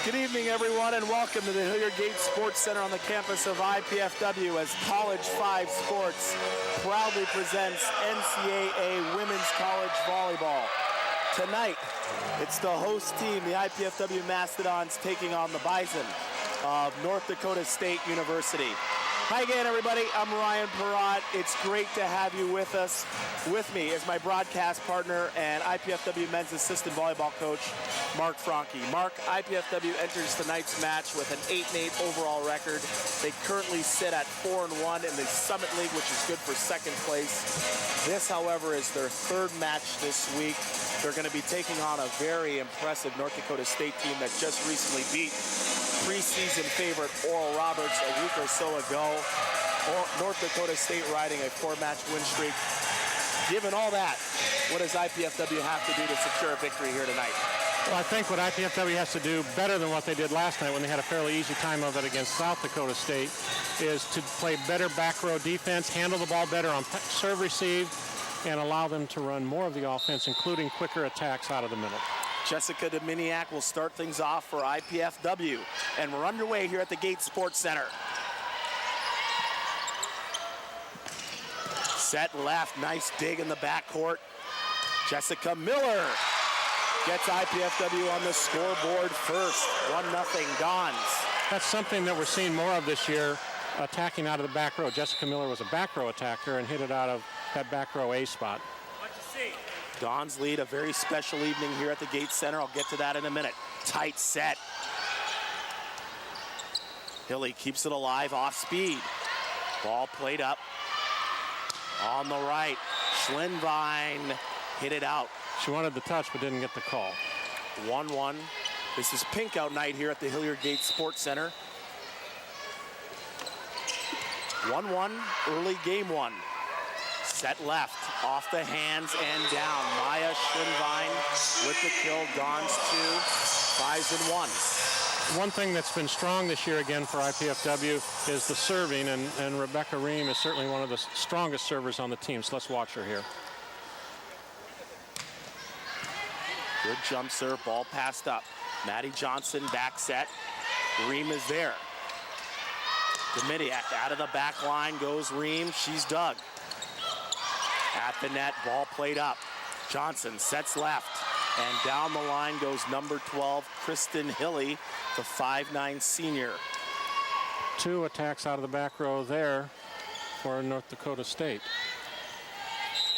Good evening, everyone, and welcome to the Hilliard Gate Sports Center on the campus of IPFW as College 5 Sports proudly presents NCAA Women's College Volleyball. Tonight, it's the host team, the IPFW Mastodons, taking on the Bison of North Dakota State University. Hi again, everybody. I'm Ryan Perrott. It's great to have you with us. With me is my broadcast partner and IPFW men's assistant volleyball coach, Mark Franke. Mark, IPFW enters tonight's match with an 8-8 overall record. They currently sit at 4-1 in the Summit League, which is good for second place. This, however, is their third match this week. They're going to be taking on a very impressive North Dakota State team that just recently beat preseason favorite Oral Roberts a week or so ago. North Dakota State riding a 4-match win streak. Given all that, what does IPFW have to do to secure a victory here tonight? Well, I think what IPFW has to do better than what they did last night when they had a fairly easy time of it against South Dakota State is to play better back row defense, handle the ball better on serve receive, and allow them to run more of the offense, including quicker attacks out of the middle. Jessica Dominiak will start things off for IPFW, and we're underway here at the Gate Sports Center. Set left, nice dig in the backcourt. Jessica Miller gets IPFW on the scoreboard first. 1-0 Dons. That's something that we're seeing more of this year, attacking out of the back row. Jessica Miller was a back row attacker and hit it out of that back row A spot. What you see? Dons lead a very special evening here at the Gate Center. I'll get to that in a minute. Tight set. Hilly keeps it alive off speed. Ball played up. On the right, Schlinvine hit it out. She wanted the touch but didn't get the call. 1-1. This is pink out night here at the Hilliard Gate Sports Center. 1-1, early game one. Set left, off the hands and down. Maya Schlinvine with the kill. Dons 2, Bison 1. One thing that's been strong this year again for IPFW is the serving, and Rebecca Ream is certainly one of the strongest servers on the team, so let's watch her here. Good jump serve, ball passed up. Maddie Johnson back set. Ream is there. Dominiak out of the back line goes Ream. She's dug. At the net, ball played up. Johnson sets left. And down the line goes number 12, Kristen Hilly, the 5'9" senior. 2 attacks out of the back row there for North Dakota State.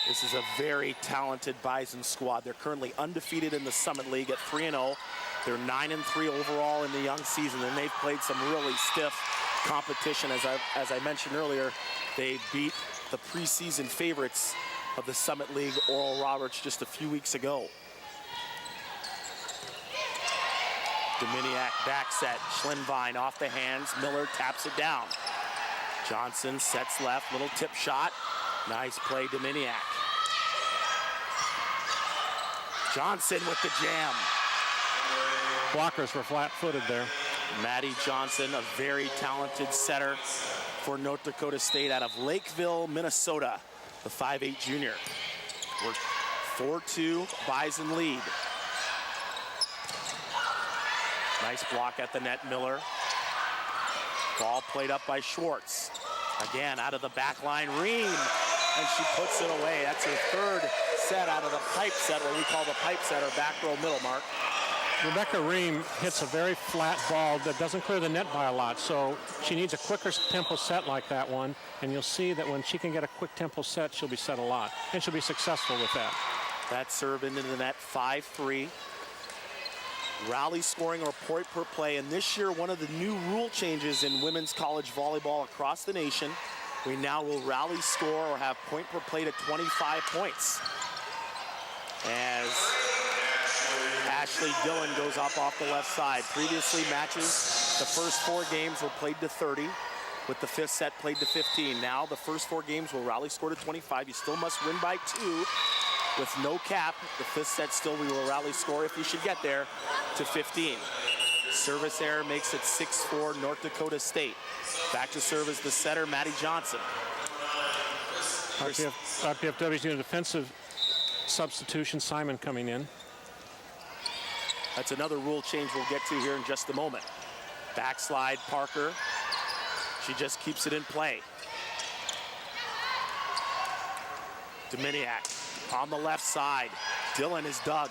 This is a very talented Bison squad. They're currently undefeated in the Summit League at 3-0. They're 9-3 overall in the young season, and they've played some really stiff competition. As I mentioned earlier, they beat the preseason favorites of the Summit League, Oral Roberts, just a few weeks ago. Dominiak back set, Schlinvine off the hands, Miller taps it down. Johnson sets left, little tip shot. Nice play, Dominiak. Johnson with the jam. Blockers were flat-footed there. Maddie Johnson, a very talented setter for North Dakota State out of Lakeville, Minnesota, the 5'8" junior. We're 4-2, Bison lead. Nice block at the net, Miller. Ball played up by Schwartz. Again, out of the back line, Ream, and she puts it away. That's her third set out of the pipe set, what we call the pipe set, or back row middle, Mark. Rebecca Ream hits a very flat ball that doesn't clear the net by a lot, so she needs a quicker tempo set like that one, and you'll see that when she can get a quick tempo set, she'll be set a lot, and she'll be successful with that. That serve into the net, 5-3. Rally scoring or point per play, and this year one of the new rule changes in women's college volleyball across the nation. We now will rally score or have point per play to 25 points. As Ashley Dillon goes up off the left side. Previously matches, the first 4 games were played to 30, with the 5th set played to 15. Now the first 4 games will rally score to 25. You still must win by 2. With no cap, the 5th set still we will rally score if we should get there to 15. Service error makes it 6-4 North Dakota State. Back to serve is the setter, Maddie Johnson. IPFW's doing a defensive substitution, Simon coming in. That's another rule change we'll get to here in just a moment. Backslide, Parker. She just keeps it in play. Dominiak on the left side. Dillon is dug.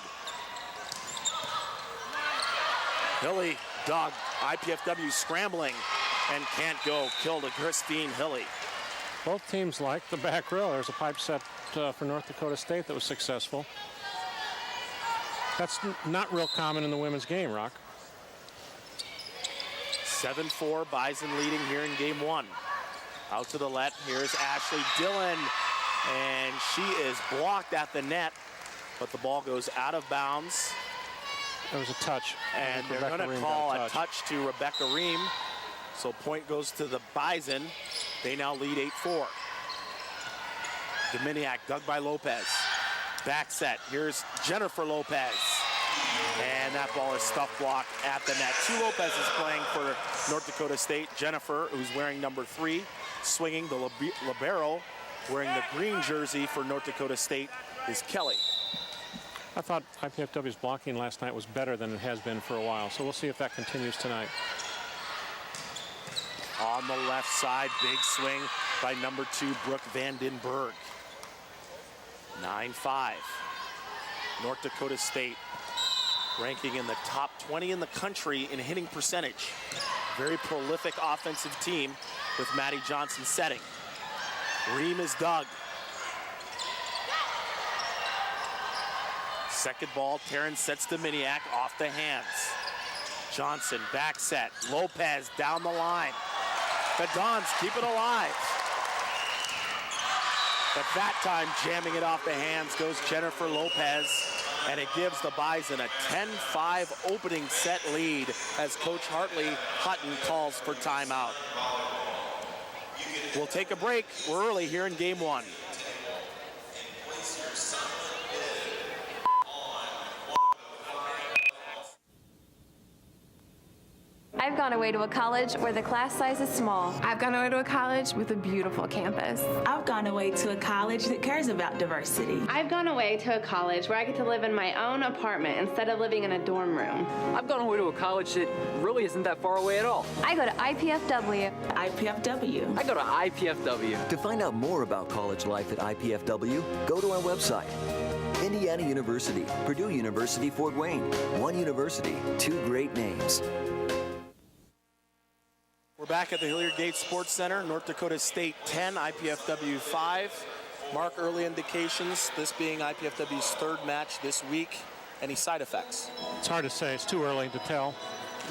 Hilly dug. IPFW scrambling and can't go. Kill to Christine Hilly. Both teams like the back row. There's a pipe set for North Dakota State that was successful. That's not real common in the women's game, Rock. 7-4, Bison leading here in game one. Out to the left, here's Ashley Dillon, and she is blocked at the net, but the ball goes out of bounds. There was a touch. And they're going to call a touch to Rebecca Ream. So point goes to the Bison. They now lead 8-4. Dominiak dug by Lopez. Back set, here's Jennifer Lopez. And that ball is stuff blocked at the net. Two Lopez's playing for North Dakota State. Jennifer, who's wearing number 3, swinging the libero, wearing the green jersey for North Dakota State is Kelly. I thought IPFW's blocking last night was better than it has been for a while, so we'll see if that continues tonight. On the left side, big swing by number 2, Brooke Van Den Berg. 9-5. North Dakota State ranking in the top 20 in the country in hitting percentage. Very prolific offensive team with Maddie Johnson setting. Ream is dug. Second ball, Terrence sets Dominiak off the hands. Johnson back set, Lopez down the line. The Dons keep it alive. But that time, jamming it off the hands goes Jennifer Lopez, and it gives the Bison a 10-5 opening set lead as Coach Hartley Hutton calls for timeout. We'll take a break. We're early here in game one. I've gone away to a college where the class size is small. I've gone away to a college with a beautiful campus. I've gone away to a college that cares about diversity. I've gone away to a college where I get to live in my own apartment instead of living in a dorm room. I've gone away to a college that really isn't that far away at all. I go to IPFW. IPFW. I go to IPFW. To find out more about college life at IPFW, go to our website. Indiana University, Purdue University, Fort Wayne. One university, two great names. We're back at the Hilliard Gates Sports Center. North Dakota State 10, IPFW 5. Mark, early indications, this being IPFW's third match this week. Any side effects? It's hard to say. It's too early to tell.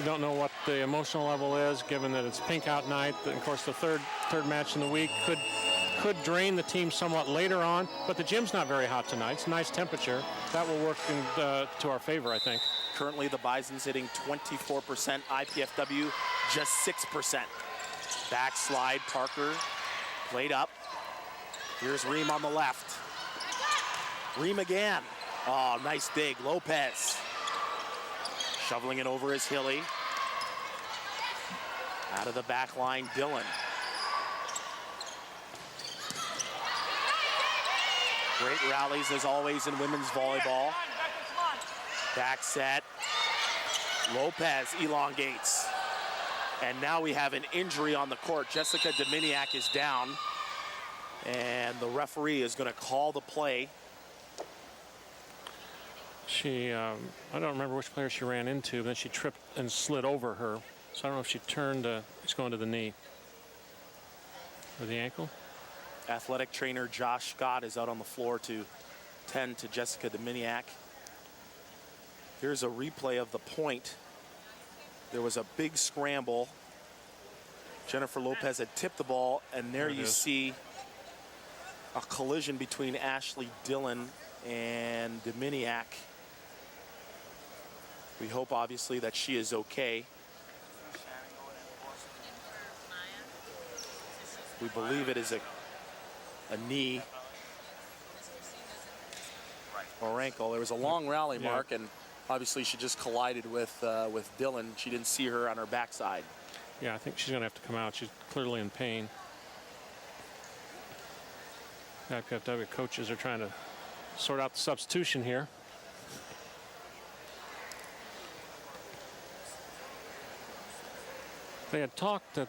We don't know what the emotional level is, given that it's pink out night. And of course, the third match in the week could drain the team somewhat later on. But the gym's not very hot tonight. It's a nice temperature. That will work to our favor, I think. Currently, the Bison's hitting 24%. IPFW just 6%. Backslide, Parker played up. Here's Ream on the left. Ream again. Oh, nice dig. Lopez. Shoveling it over is Hilly. Out of the back line, Dillon. Great rallies as always in women's volleyball. Back set. Lopez elongates. And now we have an injury on the court. Jessica Dominiak is down. And the referee is going to call the play. She, I don't remember which player she ran into, but then she tripped and slid over her. So I don't know if she turned, it's going to the knee. Or the ankle. Athletic trainer Josh Scott is out on the floor to tend to Jessica Dominiak. Here's a replay of the point. There was a big scramble. Jennifer Lopez had tipped the ball, and there you see a collision between Ashley Dillon and Dominiak. We hope, obviously, that she is okay. We believe it is a knee or ankle. There was a long rally, Mark, and obviously she just collided with Dillon. She didn't see her on her backside. Yeah, I think she's going to have to come out. She's clearly in pain. The IPFW coaches are trying to sort out the substitution here. They had talked that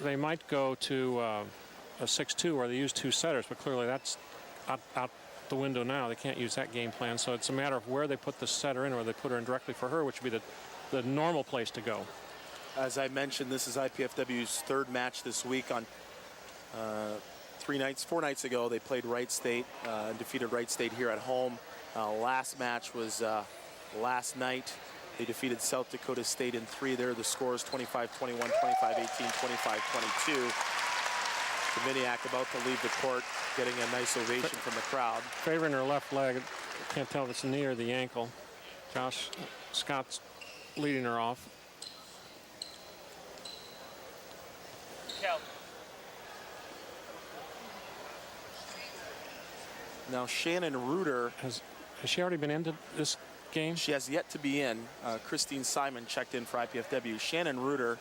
they might go to a 6-2 where they use 2 setters, but clearly that's out the window now. They can't use that game plan, so it's a matter of where they put the setter in, or they put her in directly for her, which would be the normal place to go. As I mentioned, this is IPFW's 3rd match this week. On 4 nights ago, they played Wright State and defeated Wright State here at home. Last match was last night. They defeated South Dakota State in 3 there. The scores 25-21, 25-18, 25-22. Dominiak about to leave the court, getting a nice ovation from the crowd. Favoring her left leg. Can't tell if it's the knee or the ankle. Josh Scott's leading her off. Now Shannon Reuter. Has she already been into this game? She has yet to be in. Christine Simon checked in for IPFW. Shannon Reuter.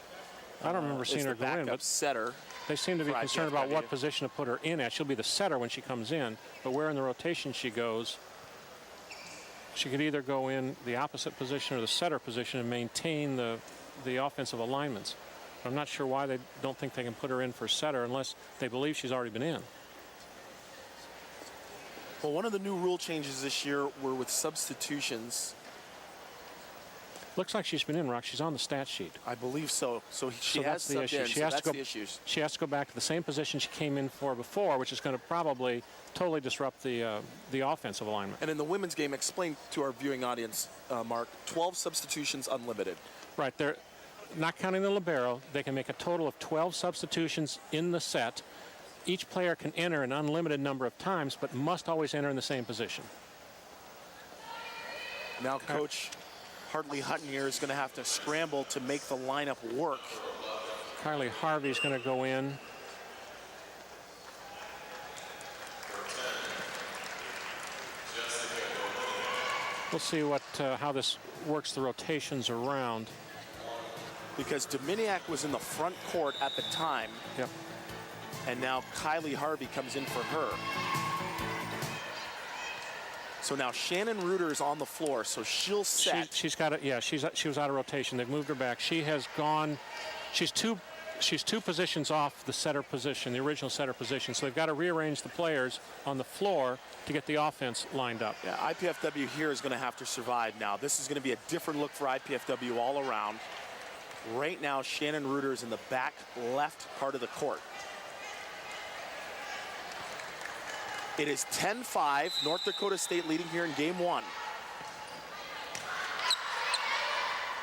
I don't remember seeing her go in, but setter. They seem to be concerned about what position to put her in at. She'll be the setter when she comes in, but where in the rotation she goes, she could either go in the opposite position or the setter position and maintain the offensive alignments. I'm not sure why they don't think they can put her in for setter unless they believe she's already been in. Well, one of the new rule changes this year were with substitutions. Looks like she's been in, Rock. She's on the stat sheet. I believe so. So she has that's the issue. She has to go. She has to go back to the same position she came in for before, which is going to probably totally disrupt the offensive alignment. And in the women's game, explain to our viewing audience, Mark, 12 substitutions unlimited. Right. They're not counting the libero. They can make a total of 12 substitutions in the set. Each player can enter an unlimited number of times, but must always enter in the same position. Now, Coach Hartley Hutton here is going to have to scramble to make the lineup work. Kylie Harvey's going to go in. We'll see how this works the rotations around. Because Dominiak was in the front court at the time. Yep. And now Kylie Harvey comes in for her. So now Shannon Reuter is on the floor, so she'll set. She's got it. Yeah, she was out of rotation. They've moved her back. She has gone. She's two positions off the setter position, the original setter position. So they've got to rearrange the players on the floor to get the offense lined up. Yeah, IPFW here is going to have to survive now. This is going to be a different look for IPFW all around. Right now, Shannon Reuter is in the back left part of the court. It is 10-5, North Dakota State leading here in game 1.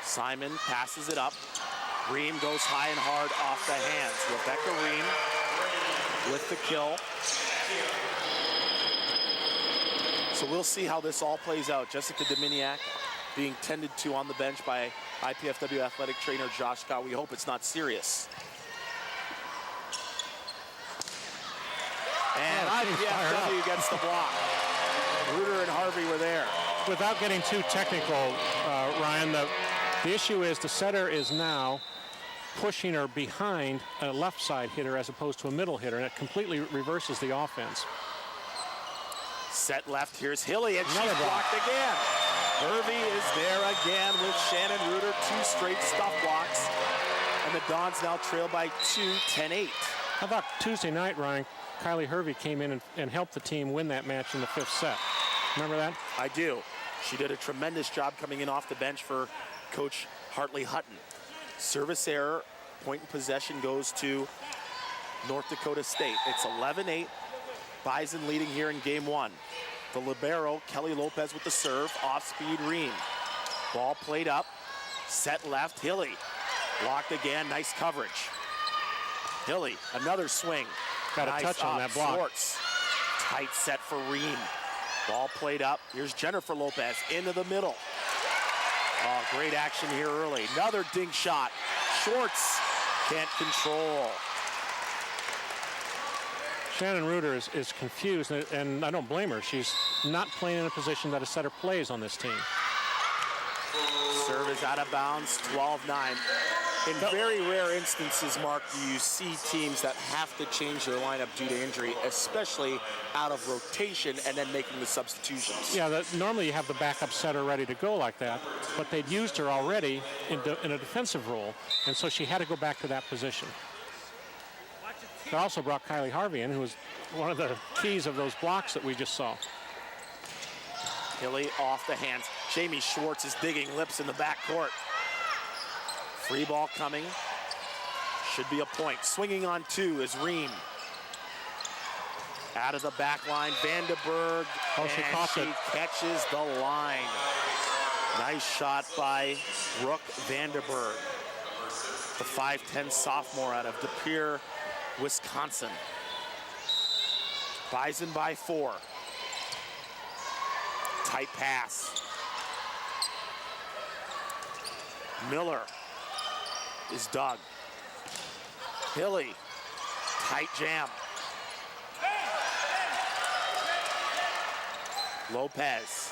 Simon passes it up. Ream goes high and hard off the hands. Rebecca Ream with the kill. So we'll see how this all plays out. Jessica Dominiak being tended to on the bench by IPFW athletic trainer Josh Scott. We hope it's not serious. And IPFW gets the block. Reuter and Harvey were there. Without getting too technical, Ryan, the issue is the setter is now pushing her behind a left side hitter as opposed to a middle hitter, and it completely reverses the offense. Set left, here's Hilly, and she's blocked again. Hervey is there again with Shannon Reuter, 2 straight stuff blocks. And the Dons now trail by 2, 10-8. How about Tuesday night, Ryan? Kylie Hervey came in and helped the team win that match in the 5th set. Remember that? I do. She did a tremendous job coming in off the bench for Coach Hartley Hutton. Service error, point in possession goes to North Dakota State. It's 11-8. Bison leading here in game 1. The libero, Kelly Lopez with the serve, off-speed Ream. Ball played up, set left, Hilly. Blocked again, nice coverage. Hilly, another swing. Got nice a touch on that block. Schwartz. Tight set for Ream. Ball played up. Here's Jennifer Lopez into the middle. Oh, great action here early. Another dink shot. Schwartz can't control. Shannon Reuter is confused, and I don't blame her. She's not playing in a position that a setter plays on this team. Serve is out of bounds, 12-9. In very rare instances, Mark, do you see teams that have to change their lineup due to injury, especially out of rotation and then making the substitutions. Yeah, normally you have the backup setter ready to go like that, but they'd used her already in a defensive role, and so she had to go back to that position. They also brought Kylie Harvey in, who was one of the keys of those blocks that we just saw. Hilly off the hands. Jamie Schwartz is digging lips in the backcourt. Free ball coming. Should be a point. Swinging on two is Ream. Out of the back line, Vandenberg. Oh, she caught it. Catches the line. Nice shot by Brooke Vandenberg, the 5'10" sophomore out of De Pere, Wisconsin. Bison by 4. Tight pass. Miller is dug. Hilly, tight jam. Lopez,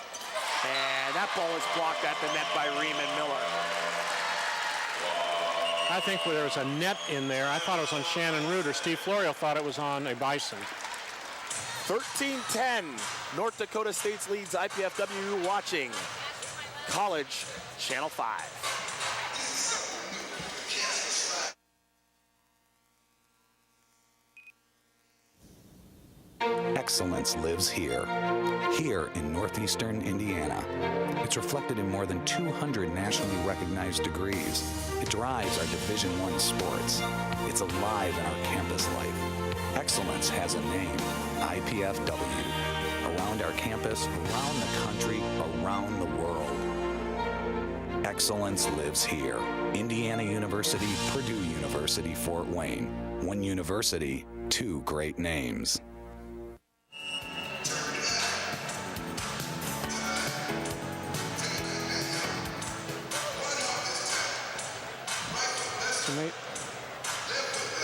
and that ball is blocked at the net by Ream and Miller. I think there was a net in there. I thought it was on Shannon Reuter. Steve Florio thought it was on a Bison. 13-10, North Dakota State's leads IPFW. Watching College Channel 5. Excellence lives here in northeastern Indiana. It's reflected in more than 200 nationally recognized degrees. It drives our Division I sports. It's alive in our campus life. Excellence has a name, IPFW. Around our campus, around the country, around the world. Excellence lives here. Indiana University, Purdue University, Fort Wayne. One university, two great names.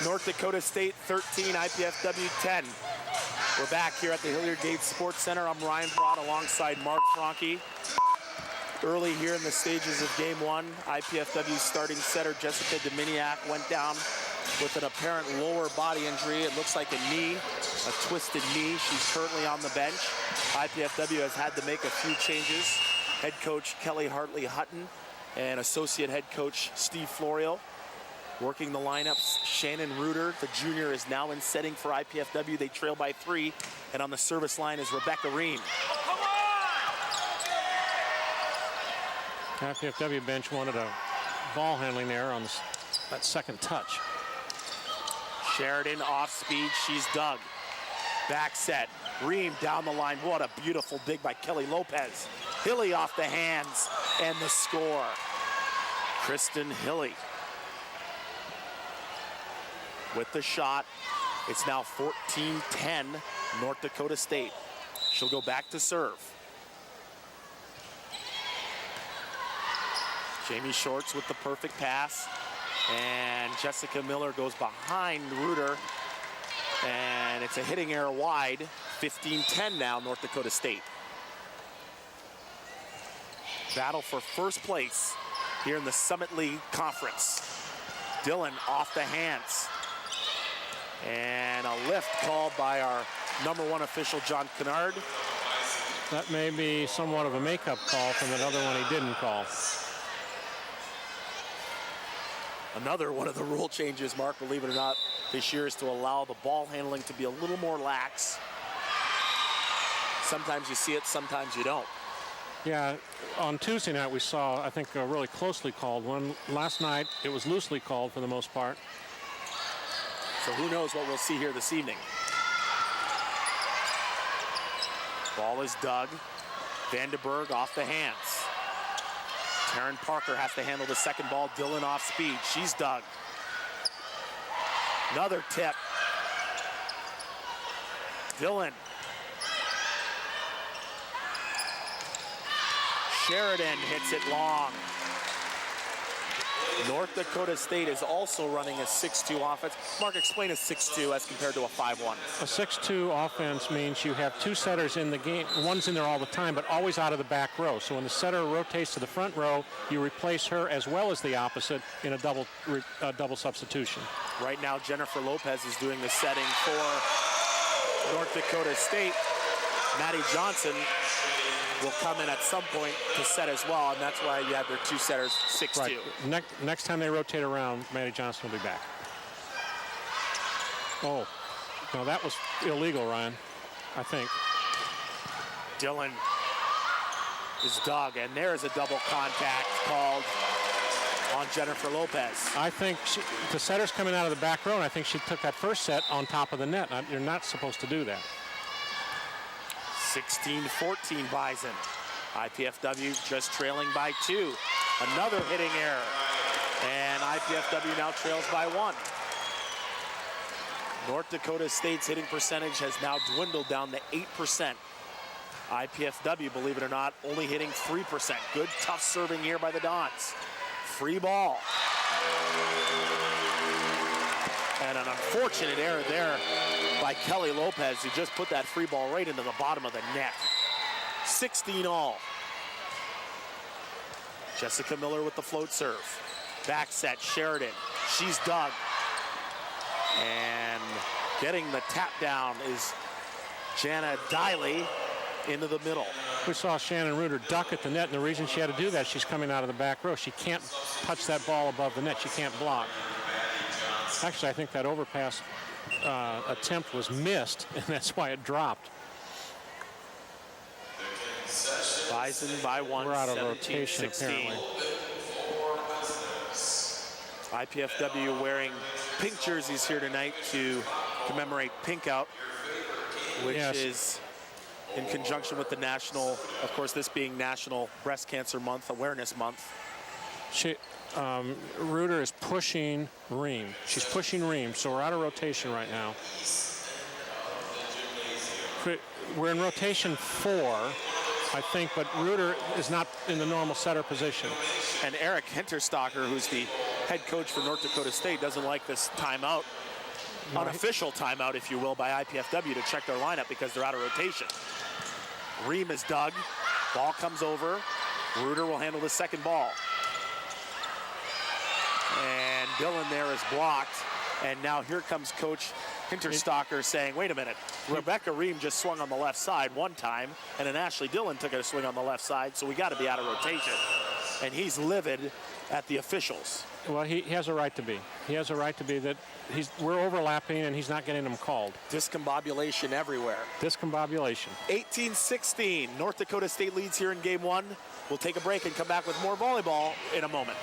North Dakota State 13, IPFW 10. We're back here at the Hilliard Gates Sports Center. I'm Ryan Broad alongside Mark Franke. Early here in the stages of game one, IPFW starting setter Jessica Dominiak went down with an apparent lower body injury. It looks like a knee, a twisted knee. She's currently on the bench. IPFW has had to make a few changes. Head coach Kelly Hartley Hutton and associate head coach Steve Florio working the lineups. Shannon Reuter, the junior, is now in setting for IPFW. They trail by 3, and on the service line is Rebecca Ream. IPFW bench wanted a ball handling there on that second touch. Sheridan off speed, she's dug. Back set, Ream down the line. What a beautiful dig by Kelly Lopez. Hilly off the hands, and the score. Kristen Hilly with the shot. It's now 14-10, North Dakota State. She'll go back to serve. Jamie Shorts with the perfect pass. And Jessica Miller goes behind Reuter. And it's a hitting error wide. 15-10 now, North Dakota State. Battle for first place here in the Summit League Conference. Dillon off the hands. And a lift called by our #1 official, John Kennard. That may be somewhat of a makeup call from that other one he didn't call. Another one of the rule changes, Mark, believe it or not, this year is to allow the ball handling to be a little more lax. Sometimes you see it, sometimes you don't. Yeah, on Tuesday night we saw, I think, a really closely called one. Last night it was loosely called for the most part. So who knows what we'll see here this evening. Ball is dug. Vandenberg off the hands. Taryn Parker has to handle the second ball. Dillon off speed. She's dug. Another tip. Dillon. Sheridan hits it long. North Dakota State is also running a 6-2 offense. Mark, explain a 6-2 as compared to a 5-1. A 6-2 offense means you have two setters in the game. One's in there all the time, but always out of the back row. So when the setter rotates to the front row, you replace her as well as the opposite in a double substitution. Right now, Jennifer Lopez is doing the setting for North Dakota State. Maddie Johnson will come in at some point to set as well, and that's why you have their two setters, 6-2. Right. Next time they rotate around, Maddie Johnson will be back. Oh, no, that was illegal, Ryan, I think. Dillon is dug, and there is a double contact called on Jennifer Lopez. I think the setter's coming out of the back row, and I think she took that first set on top of the net. You're not supposed to do that. 16-14 Bison. IPFW just trailing by 2. Another hitting error. And IPFW now trails by 1. North Dakota State's hitting percentage has now dwindled down to 8%. IPFW, believe it or not, only hitting 3%. Good, tough serving here by the Dons. Free ball. And an unfortunate error there by Kelly Lopez, who just put that free ball right into the bottom of the net. 16-all. Jessica Miller with the float serve. Back set, Sheridan. She's dug. And getting the tap down is Jana Diley into the middle. We saw Shannon Reuter duck at the net, and the reason she had to do that, she's coming out of the back row. She can't touch that ball above the net. She can't block. Actually, I think that overpass attempt was missed, and that's why it dropped. Bison by 1, we're out of rotation, apparently. IPFW wearing pink jerseys here tonight to commemorate Pink Out, which is in conjunction with the national, of course, this being National Breast Cancer Month, Awareness Month. Reuter is pushing Ream. She's pushing Ream, so we're out of rotation right now. We're in rotation 4, I think, but Reuter is not in the normal setter position. And Eric Hinterstocker, who's the head coach for North Dakota State, doesn't like this timeout, unofficial timeout, if you will, by IPFW to check their lineup because they're out of rotation. Ream is dug. Ball comes over. Reuter will handle the second ball. And Dillon there is blocked. And now here comes Coach Hinterstocker saying, wait a minute, Rebecca Ream just swung on the left side one time, and then Ashley Dillon took a swing on the left side, so we got to be out of rotation. And he's livid at the officials. Well, he has a right to be. He has a right to be that we're overlapping and he's not getting them called. Discombobulation everywhere. Discombobulation. 18-16. North Dakota State leads here in game 1. We'll take a break and come back with more volleyball in a moment.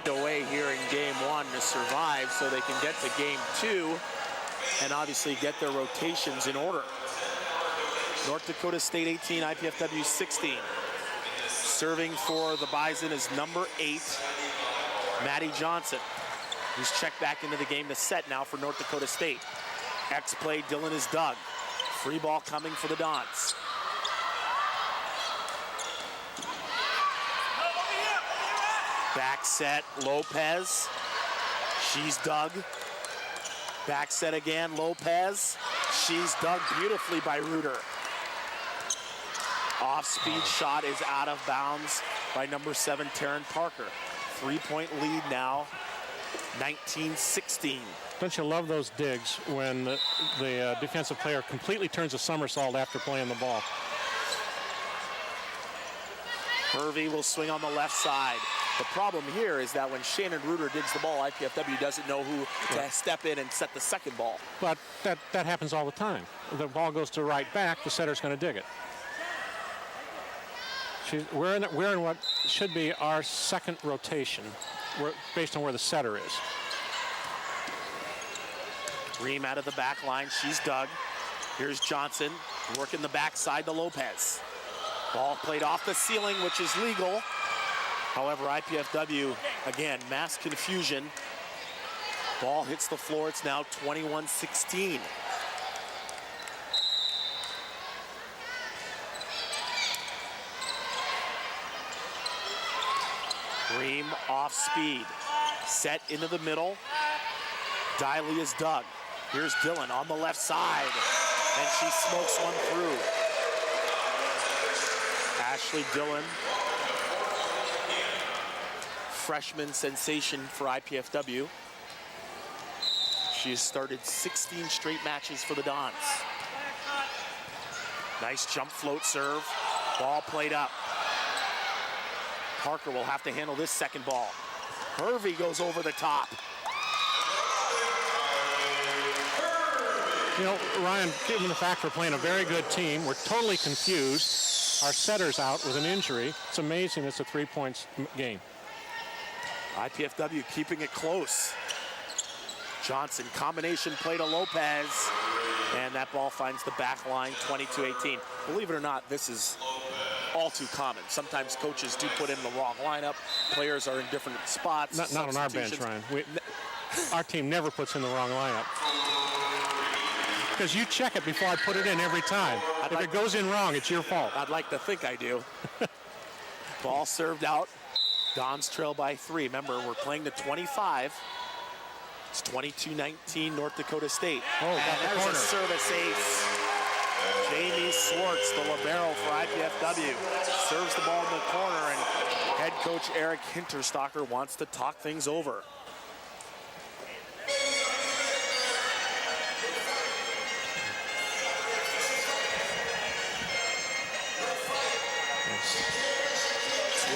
Away here in game 1 to survive so they can get to game 2 and obviously get their rotations in order. North Dakota State 18, IPFW 16. Serving for the Bison is number 8, Maddie Johnson, who's checked back into the game to set now for North Dakota State. X-play, Dillon is dug. Free ball coming for the Dons. Back set, Lopez. She's dug. Back set again, Lopez. She's dug beautifully by Reuter. Off-speed shot is out of bounds by number 7, Taryn Parker. 3-point lead now, 19-16. Don't you love those digs when the defensive player completely turns a somersault after playing the ball? Hervey will swing on the left side. The problem here is that when Shannon Reuter digs the ball, IPFW doesn't know who to step in and set the second ball. But that happens all the time. The ball goes to right back, the setter's going to dig it. We're in what should be our second rotation, based on where the setter is. Ream out of the back line. She's dug. Here's Johnson working the backside to Lopez. Ball played off the ceiling, which is legal. However, IPFW, again, mass confusion. Ball hits the floor. It's now 21-16. Ream off speed. Set into the middle. Diley is dug. Here's Dillon on the left side, and she smokes one through. Ashley Dillon, freshman sensation for IPFW. She has started 16 straight matches for the Dons. Nice jump float serve. Ball played up. Parker will have to handle this second ball. Hervey goes over the top. You know, Ryan, given the fact we're playing a very good team, we're totally confused. Our setter's out with an injury. It's amazing it's a 3-point game. IPFW keeping it close. Johnson, combination play to Lopez, and that ball finds the back line, 22-18. Believe it or not, this is all too common. Sometimes coaches do put in the wrong lineup. Players are in different spots. Not on our bench, Ryan. Our team never puts in the wrong lineup. Because you check it before I put it in every time. If it goes in wrong, it's your fault. I'd like to think I do. Ball served out. Dons trail by 3. Remember, we're playing to 25. It's 22-19 North Dakota State. Oh, and there's a service ace. Jamie Swartz, the libero for IPFW, serves the ball in the corner, and head coach Eric Hinterstocker wants to talk things over.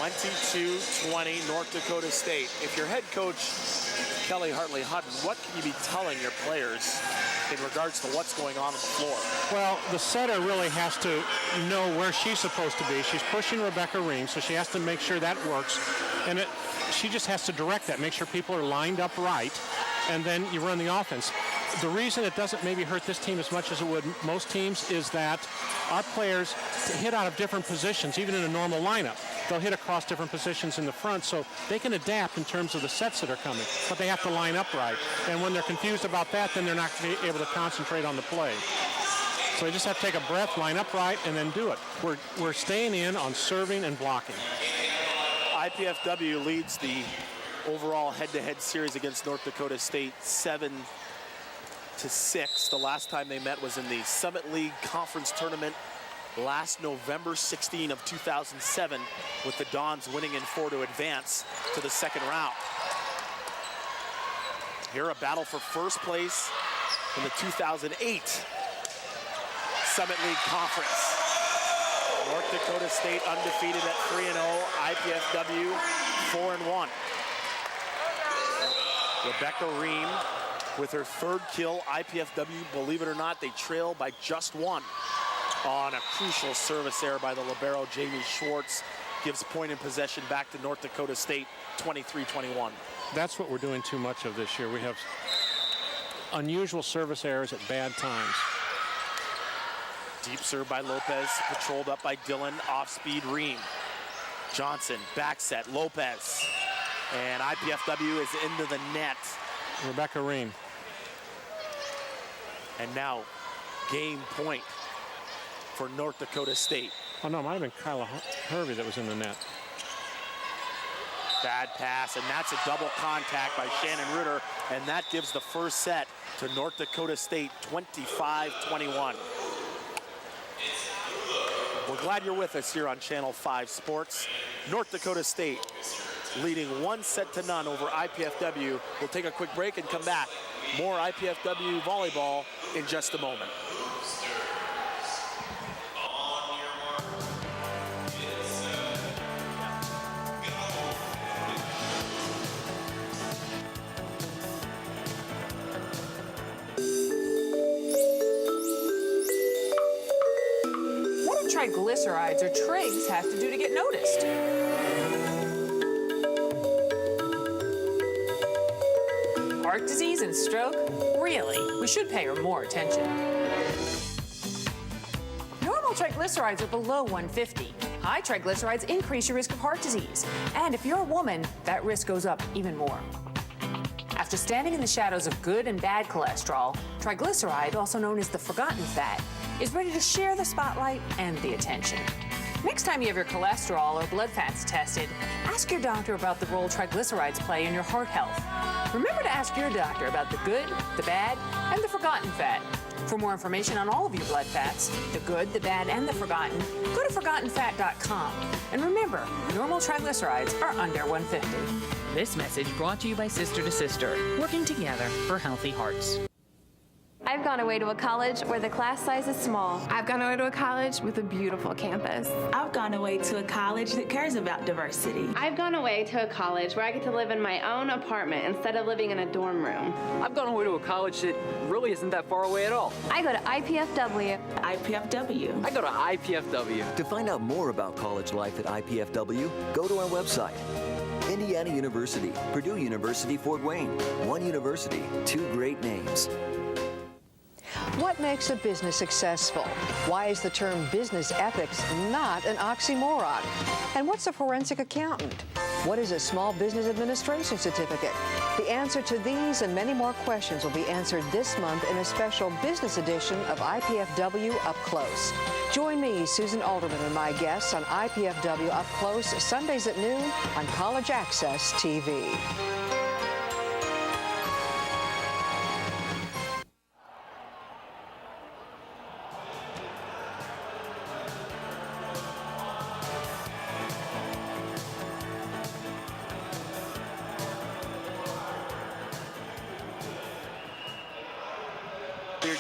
(22-20) North Dakota State. If you're head coach Kelly Hartley-Hutton, what can you be telling your players in regards to what's going on the floor? Well, the setter really has to know where she's supposed to be. She's pushing Rebecca Ream, so she has to make sure that works. And she just has to direct that, make sure people are lined up right, and then you run the offense. The reason it doesn't maybe hurt this team as much as it would most teams is that our players hit out of different positions, even in a normal lineup. They'll hit across different positions in the front, so they can adapt in terms of the sets that are coming, but they have to line up right. And when they're confused about that, then they're not going to be able to concentrate on the play. So they just have to take a breath, line up right, and then do it. We're staying in on serving and blocking. IPFW leads the overall head-to-head series against North Dakota State 7-6. The last time they met was in the Summit League Conference Tournament last November 16 of 2007, with the Dons winning in 4 to advance to the second round. Here a battle for first place in the 2008 Summit League Conference. North Dakota State undefeated at 3-0, IPFW 4-1. Rebecca Ream with her third kill. IPFW, believe it or not, they trail by just 1 on a crucial service error by the libero Jamie Swartz. Gives point in possession back to North Dakota State, 23-21. That's what we're doing too much of this year. We have unusual service errors at bad times. Deep serve by Lopez, patrolled up by Dillon, off-speed Ream. Johnson, back set, Lopez. And IPFW is into the net. Rebecca Ream. And now, game point for North Dakota State. Oh no, it might have been Kyla Hervey that was in the net. Bad pass, and that's a double contact by Shannon Reuter, and that gives the first set to North Dakota State, 25-21. We're glad you're with us here on Channel 5 Sports. North Dakota State leading 1-0 over IPFW. We'll take a quick break and come back. More IPFW volleyball in just a moment. What do triglycerides or trigs have to do to get noticed? Heart disease and stroke? Really? We should pay her more attention. Normal triglycerides are below 150. High triglycerides increase your risk of heart disease. And if you're a woman, that risk goes up even more. After standing in the shadows of good and bad cholesterol, triglyceride, also known as the forgotten fat, is ready to share the spotlight and the attention. Next time you have your cholesterol or blood fats tested, ask your doctor about the role triglycerides play in your heart health. Remember to ask your doctor about the good, the bad, and the forgotten fat. For more information on all of your blood fats, the good, the bad, and the forgotten, go to forgottenfat.com. And remember, normal triglycerides are under 150. This message brought to you by Sister to Sister, working together for healthy hearts. I've gone away to a college where the class size is small. I've gone away to a college with a beautiful campus. I've gone away to a college that cares about diversity. I've gone away to a college where I get to live in my own apartment instead of living in a dorm room. I've gone away to a college that really isn't that far away at all. I go to IPFW. IPFW. I go to IPFW. To find out more about college life at IPFW, go to our website. Indiana University, Purdue University, Fort Wayne. One university, two great names. What makes a business successful? Why is the term business ethics not an oxymoron? And what's a forensic accountant? What is a small business administration certificate? The answer to these and many more questions will be answered this month in a special business edition of IPFW Up Close. Join me, Susan Alderman, and my guests on IPFW Up Close, Sundays at noon on College Access TV.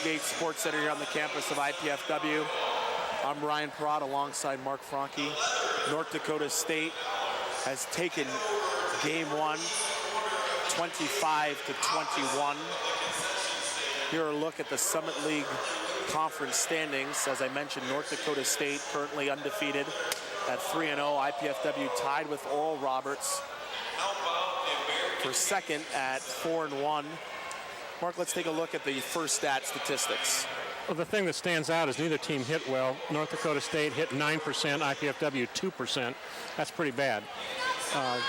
Gate Sports Center here on the campus of IPFW. I'm Ryan Perrott alongside Mark Franke. North Dakota State has taken game one, 25-21. Here a look at the Summit League conference standings. As I mentioned, North Dakota State currently undefeated at 3-0. IPFW tied with Oral Roberts for second at 4-1. Mark, let's take a look at the first stat statistics. Well, the thing that stands out is neither team hit well. North Dakota State hit 9%, IPFW 2%. That's pretty bad.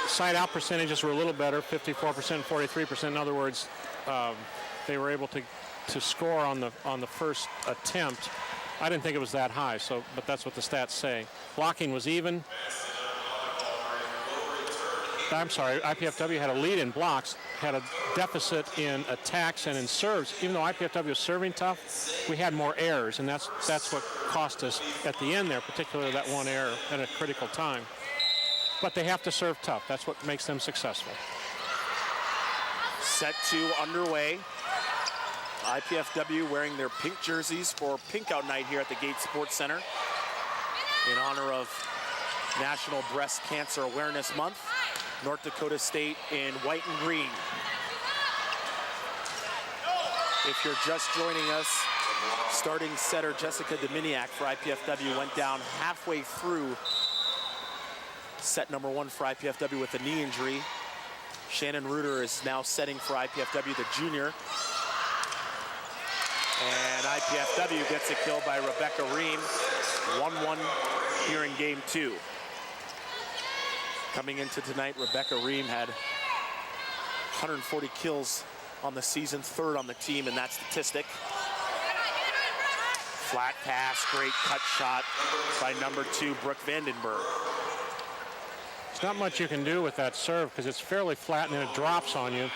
Side out percentages were a little better, 54%, 43%. In other words, they were able to score on the first attempt. I didn't think it was that high, but that's what the stats say. Blocking was even. I'm sorry, IPFW had a lead in blocks, had a deficit in attacks and in serves. Even though IPFW was serving tough, we had more errors, and that's what cost us at the end there, particularly that one error at a critical time. But they have to serve tough. That's what makes them successful. Set two underway. IPFW wearing their pink jerseys for Pink Out Night here at the Gate Sports Center in honor of National Breast Cancer Awareness Month. North Dakota State in white and green. If you're just joining us, starting setter Jessica Dominiak for IPFW went down halfway through set number one for IPFW with a knee injury. Shannon Reuter is now setting for IPFW, the junior. And IPFW gets a kill by Rebecca Ream. 1-1 here in game two. Coming into tonight, Rebecca Ream had 140 kills on the season, third on the team in that statistic. Flat pass, great cut shot by number 2, Brooke Vandenberg. There's not much you can do with that serve because it's fairly flat and then it drops on you.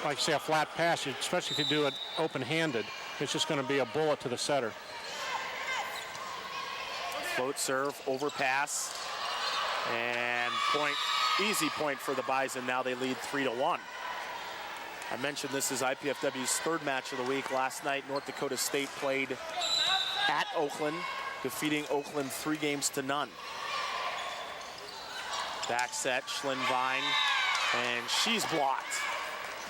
Like say a flat pass, especially if you do it open-handed, it's just going to be a bullet to the setter. Float serve, overpass, and point Easy point for the Bison. Now they lead 3-1. I mentioned this is IPFW's third match of the week. Last night, North Dakota State played at Oakland, defeating Oakland 3-0. Back set, Schlienwein, and she's blocked.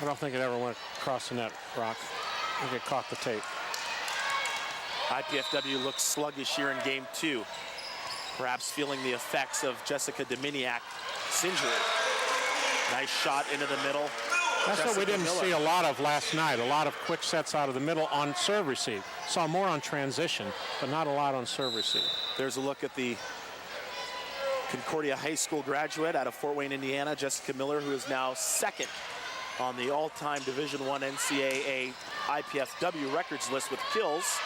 I don't think it ever went across the net, Brock. I think it caught the tape. IPFW looks sluggish here in game 2. Perhaps feeling the effects of Jessica Dominiak's injury. Nice shot into the middle. That's Jessica what we didn't Miller. see a lot of last night. A lot of quick sets out of the middle on serve receive. Saw more on transition, but not a lot on serve receive. There's a look at the Concordia High School graduate out of Fort Wayne, Indiana, Jessica Miller, who is now second on the all-time Division I NCAA IPFW records list with kills.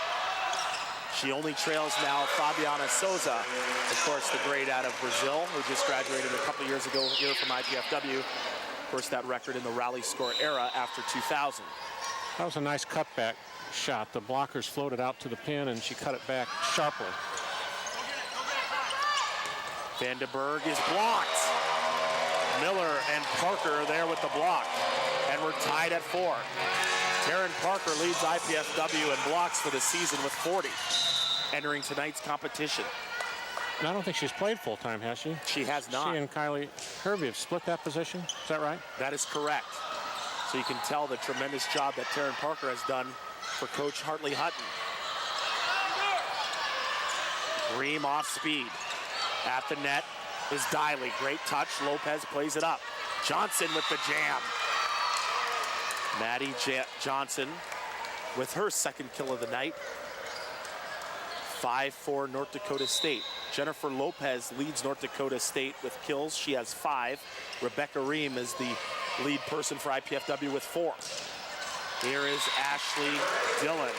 She only trails now Fabiana Souza, of course, the grade out of Brazil, who just graduated a couple years ago here from IPFW. Of course, that record in the rally score era after 2000. That was a nice cutback shot. The blockers floated out to the pin, and she cut it back sharply. Vandenberg is blocked. Miller and Parker are there with the block, and we're tied at 4. Taryn Parker leads IPFW in blocks for the season with 40, entering tonight's competition. And I don't think she's played full-time, has she? She has not. She and Kylie Hervey have split that position. Is that right? That is correct. So you can tell the tremendous job that Taryn Parker has done for Coach Hartley Hutton. Ream off speed. At the net is Diley. Great touch. Lopez plays it up. Johnson with the jam. Maddie Johnson with her second kill of the night. 5-4 North Dakota State. Jennifer Lopez leads North Dakota State with kills. She has 5. Rebecca Ream is the lead person for IPFW with 4. Here is Ashley Dillon,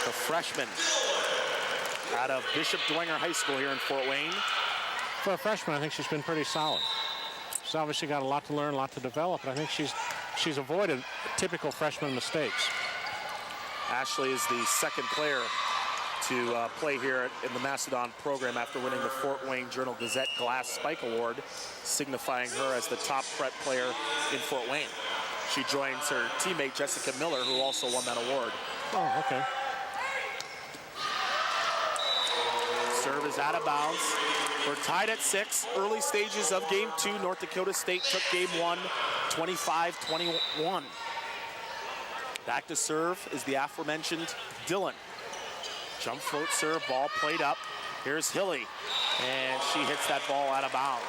the freshman out of Bishop Dwenger High School here in Fort Wayne. For a freshman, I think she's been pretty solid. She's obviously got a lot to learn, a lot to develop, but I think she's avoided typical freshman mistakes. Ashley is the second player to play here in the Mastodon program after winning the Fort Wayne Journal-Gazette Glass Spike Award, signifying her as the top prep player in Fort Wayne. She joins her teammate Jessica Miller, who also won that award. Oh, okay. Serve is out of bounds. We're tied at 6. Early stages of game 2. North Dakota State took game 1, 25-21. Back to serve is the aforementioned Dillon. Jump float serve, ball played up. Here's Hilly, and she hits that ball out of bounds.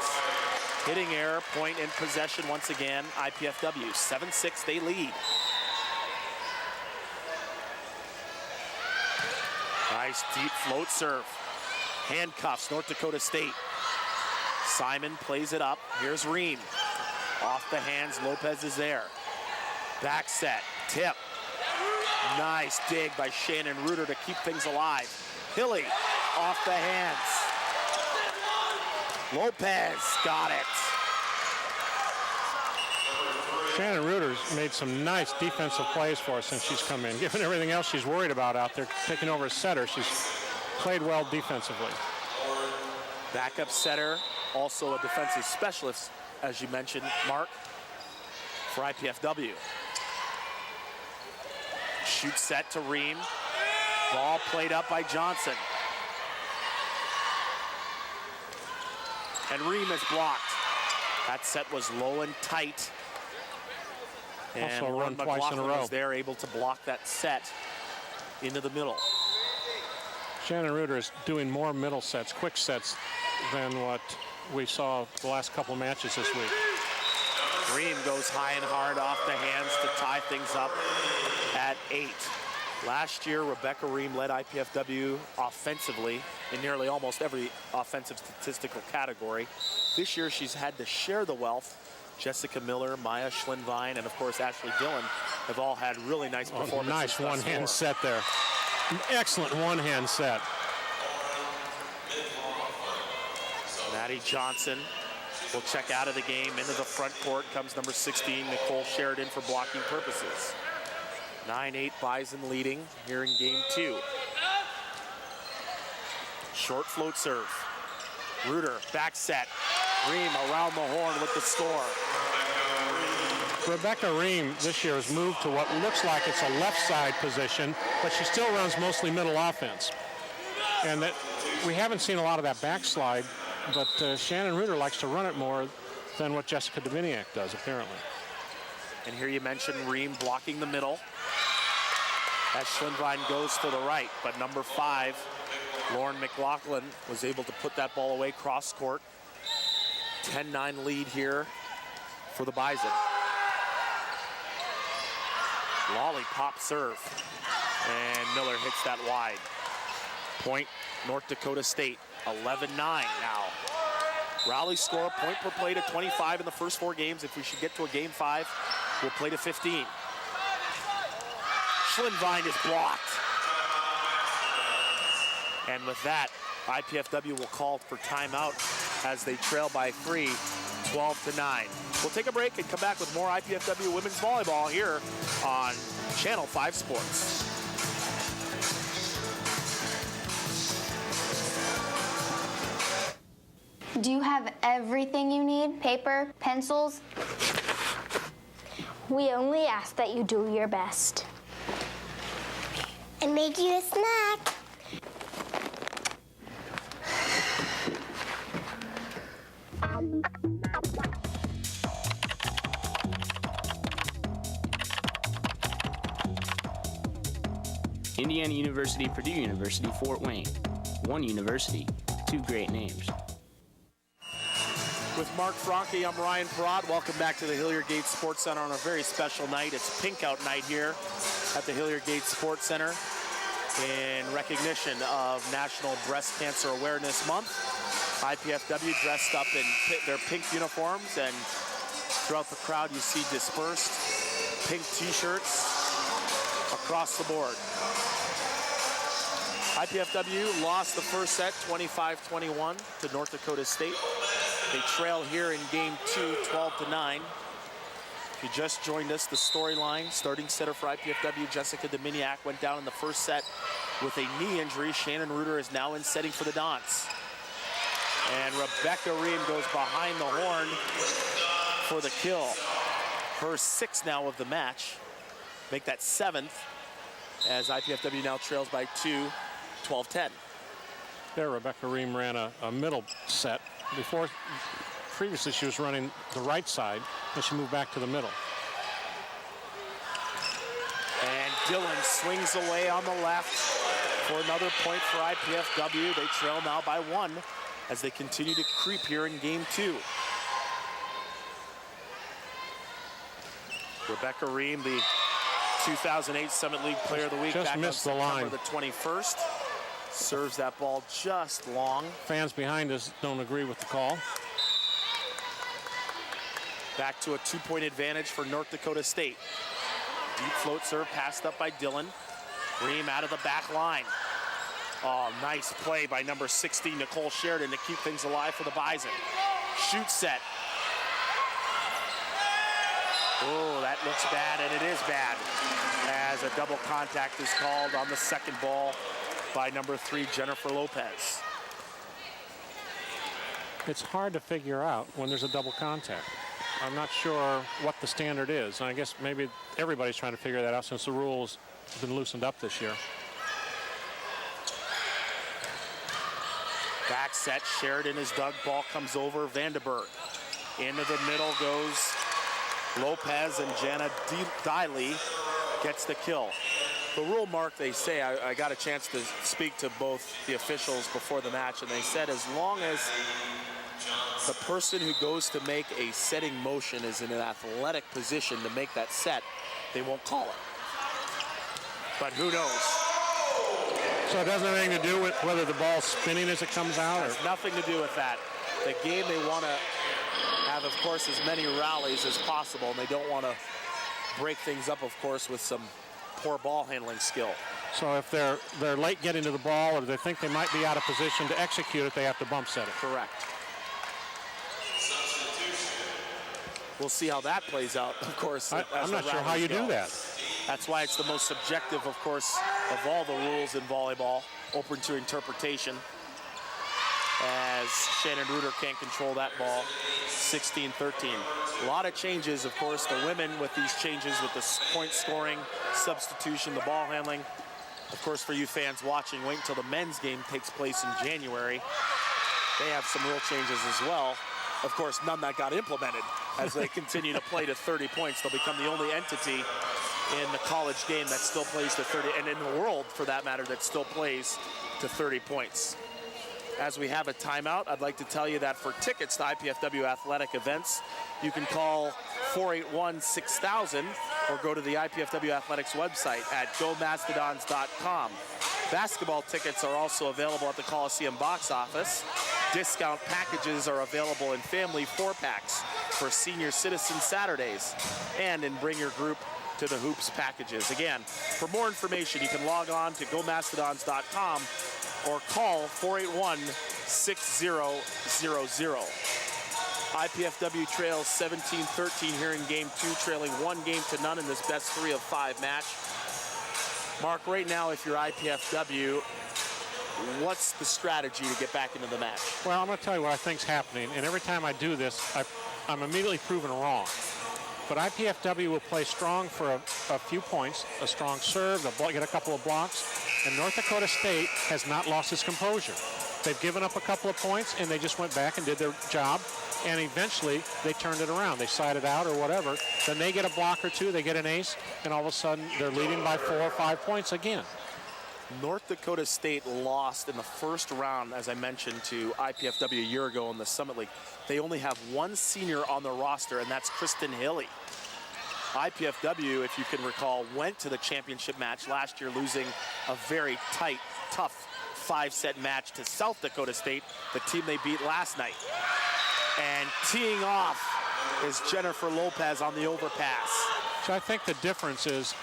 Hitting error, point in possession once again. IPFW, 7-6, they lead. Nice deep float serve. Handcuffs, North Dakota State. Simon plays it up. Here's Ream. Off the hands, Lopez is there. Back set, tip. Nice dig by Shannon Reuter to keep things alive. Hilly off the hands. Lopez got it. Shannon Reuter's made some nice defensive plays for us since she's come in. Given everything else she's worried about out there, taking over as setter, she's played well defensively. Backup setter, also a defensive specialist, as you mentioned, Mark, for IPFW. Shoot set to Ream. Ball played up by Johnson. And Ream is blocked. That set was low and tight. And also run twice in a row. was there, able to block that set into the middle. Shannon Reuter is doing more middle sets, quick sets, than what we saw the last couple of matches this week. Ream goes high and hard off the hands to tie things up at 8. Last year, Rebecca Ream led IPFW offensively in nearly almost every offensive statistical category. This year, she's had to share the wealth. Jessica Miller, Maya Schlienwein, and of course, Ashley Dillon have all had really nice performances. Nice one-hand set there. Excellent one-hand set. Maddie Johnson will check out of the game. Into the front court comes number 16, Nicole Sheridan, for blocking purposes. 9-8 Bison leading here in game 2. Short float serve. Reuter, back set. Ream around the horn with the score. Rebecca Ream this year has moved to what looks like it's a left side position, but she still runs mostly middle offense. And that we haven't seen a lot of that backslide, but Shannon Reuter likes to run it more than what Jessica Dominiak does, apparently. And here you mentioned Ream blocking the middle as Schlinvine goes to the right, but number 5, Lauren McLaughlin, was able to put that ball away cross court. 10-9 lead here for the Bison. Lollipop serve, and Miller hits that wide. Point, North Dakota State, 11-9 now. Rowley score point per play to 25 in the first 4 games. If we should get to a game 5, we'll play to 15. Schlinvine is blocked. And with that, IPFW will call for timeout as they trail by 3, 12-9. We'll take a break and come back with more IPFW women's volleyball here on Channel 5 Sports. Do you have everything you need? Paper, pencils? We only ask that you do your best. And make you a snack. Indiana University, Purdue University, Fort Wayne. One university, 2 great names. With Mark Franke, I'm Ryan Perrott. Welcome back to the Hilliard Gates Sports Center on a very special night. It's Pink Out night here at the Hilliard Gates Sports Center in recognition of National Breast Cancer Awareness Month. IPFW dressed up in their pink uniforms, and throughout the crowd you see dispersed pink t-shirts across the board. IPFW lost the first set 25-21 to North Dakota State. They trail here in game 2, 12-9. If you just joined us, the storyline, starting setter for IPFW, Jessica Dominiak, went down in the first set with a knee injury. Shannon Reuter is now in setting for the Dons. And Rebecca Ream goes behind the horn for the kill. Her 6th now of the match. Make that 7th as IPFW now trails by 2, 12-10. There, Rebecca Ream ran a middle set. Previously she was running the right side, and she moved back to the middle. And Dillon swings away on the left for another point for IPFW. They trail now by 1 as they continue to creep here in game 2. Rebecca Ream, the 2008 Summit League Player of the Week, just back missed on the line. September the 21st. Serves that ball just long. Fans behind us don't agree with the call. Back to a 2-point advantage for North Dakota State. Deep float serve passed up by Dillon. Ream out of the back line. Oh, nice play by number 60, Nicole Sheridan, to keep things alive for the Bison. Shoot set. Oh, that looks bad, and it is bad, as a double contact is called on the second ball by number 3, Jennifer Lopez. It's hard to figure out when there's a double contact. I'm not sure what the standard is. And I guess maybe everybody's trying to figure that out since the rules have been loosened up this year. Back set, Sheridan is dug, ball comes over, Vandenberg. Into the middle goes Lopez, and Jana Diley gets the kill. The rule, Mark, they say, I got a chance to speak to both the officials before the match, and they said as long as the person who goes to make a setting motion is in an athletic position to make that set, they won't call it. But who knows? So it doesn't have anything to do with whether the ball's spinning as it comes out? It has nothing to do with that. The game, they want to have, of course, as many rallies as possible, and they don't want to break things up, of course, with some poor ball handling skill. So if they're late getting to the ball, or they think they might be out of position to execute it, they have to bump set it. Correct. We'll see how that plays out, of course. I'm not sure how you do that. That's why it's the most subjective, of course, of all the rules in volleyball, open to interpretation. as Shannon Reuter can't control that ball. 16-13. A lot of changes, of course. The women with these changes with the point scoring, substitution, the ball handling. Of course, for you fans watching, wait until the men's game takes place in January. They have some rule changes as well. Of course, none that got implemented. As they continue to play to 30 points, they'll become the only entity in the college game that still plays to 30, and in the world, for that matter, that still plays to 30 points. As we have a timeout, I'd like to tell you that for tickets to IPFW athletic events, you can call 481-6000 or go to the IPFW Athletics website at gomastodons.com. Basketball tickets are also available at the Coliseum box office. Discount packages are available in family 4-packs for senior citizen Saturdays and in bring your group to the hoops packages. Again, for more information, you can log on to gomastodons.com or call 481-6000. IPFW trails 17-13 here in game 2, trailing 1-0 in this best 3 of 5 match. Mark, right now, if you're IPFW, what's the strategy to get back into the match? Well, I'm going to tell you what I think's happening, and every time I do this, I'm immediately proven wrong. But IPFW will play strong for a few points, a strong serve, they'll get a couple of blocks, and North Dakota State has not lost its composure. They've given up a couple of points, and they just went back and did their job, and eventually they turned it around. They sided out or whatever. Then they get a block or two, they get an ace, and all of a sudden they're leading by 4 or 5 points again. North Dakota State lost in the first round, as I mentioned, to IPFW a year ago in the Summit League. They only have one senior on the roster, and that's Kristen Hilly. IPFW, if you can recall, went to the championship match last year, losing a very tight, tough 5-set match to South Dakota State, the team they beat last night. And teeing off is Jennifer Lopez on the overpass. So I think the difference is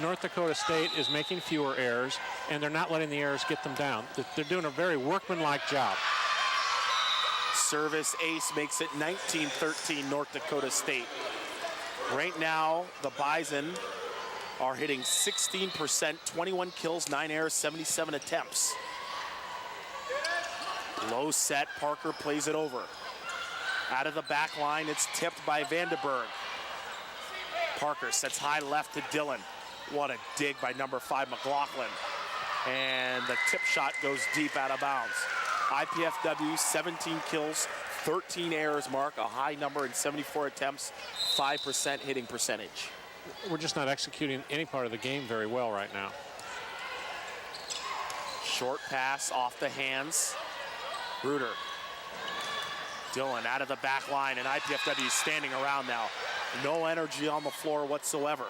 North Dakota State is making fewer errors, and they're not letting the errors get them down. They're doing a very workmanlike job. Service ace makes it 19-13 North Dakota State. Right now, the Bison are hitting 16%, 21 kills, 9 errors, 77 attempts. Low set, Parker plays it over. Out of the back line, it's tipped by Vandenberg. Parker sets high left to Dillon. What a dig by number 5, McLaughlin. And the tip shot goes deep out of bounds. IPFW, 17 kills, 13 errors, Mark, a high number in 74 attempts, 5% hitting percentage. We're just not executing any part of the game very well right now. Short pass off the hands. Reuter. Dillon out of the back line, and IPFW standing around now. No energy on the floor whatsoever.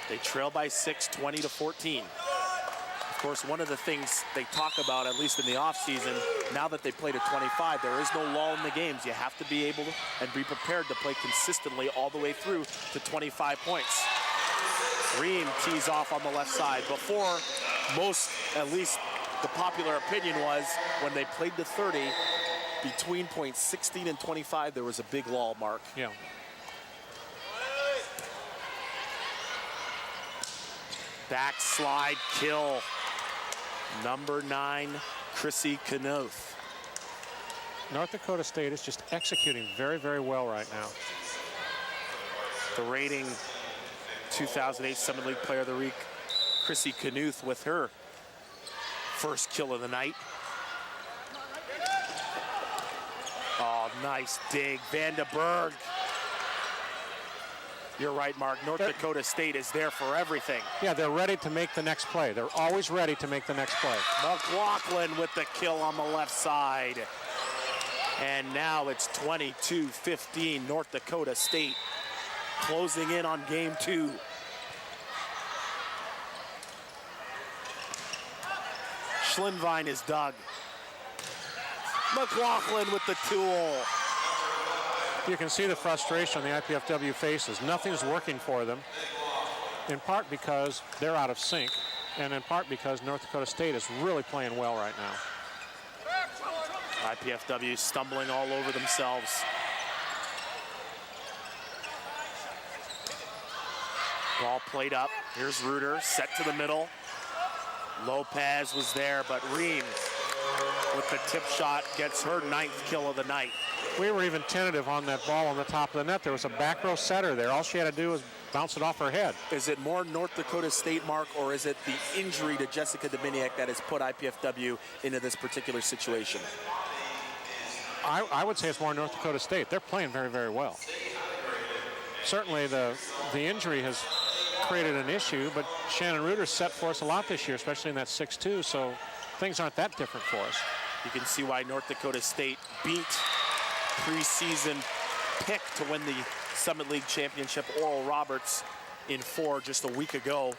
They trail by 6, 20-14. Of course, one of the things they talk about, at least in the offseason, now that they play to 25, there is no lull in the games. You have to be able to and be prepared to play consistently all the way through to 25 points. Ream tees off on the left side. Before, most, at least the popular opinion was, when they played to 30, between points 16 and 25, there was a big lull, Mark. Yeah. Backslide kill. Number 9, Chrissy Knuth. North Dakota State is just executing very, very well right now. The rating 2008 Summit League Player of the Week, Chrissy Knuth, with her first kill of the night. Oh, nice dig, Vandenberg. You're right, Mark. North Dakota State is there for everything. Yeah, they're ready to make the next play. They're always ready to make the next play. McLaughlin with the kill on the left side. And now it's 22-15, North Dakota State closing in on game 2. Schlinvine is dug. McLaughlin with the tool. You can see the frustration on the IPFW faces. Nothing's working for them, in part because they're out of sync, and in part because North Dakota State is really playing well right now. IPFW stumbling all over themselves. Ball played up. Here's Reuter, set to the middle. Lopez was there, but Ream with the tip shot, gets her 9th kill of the night. We were even tentative on that ball on the top of the net. There was a back row setter there. All she had to do was bounce it off her head. Is it more North Dakota State, Mark, or is it the injury to Jessica Dominiak that has put IPFW into this particular situation? I would say it's more North Dakota State. They're playing very, very well. Certainly the injury has created an issue, but Shannon Reuter set for us a lot this year, especially in that 6-2, so things aren't that different for us. You can see why North Dakota State beat preseason pick to win the Summit League Championship, Oral Roberts, in 4 just a week ago.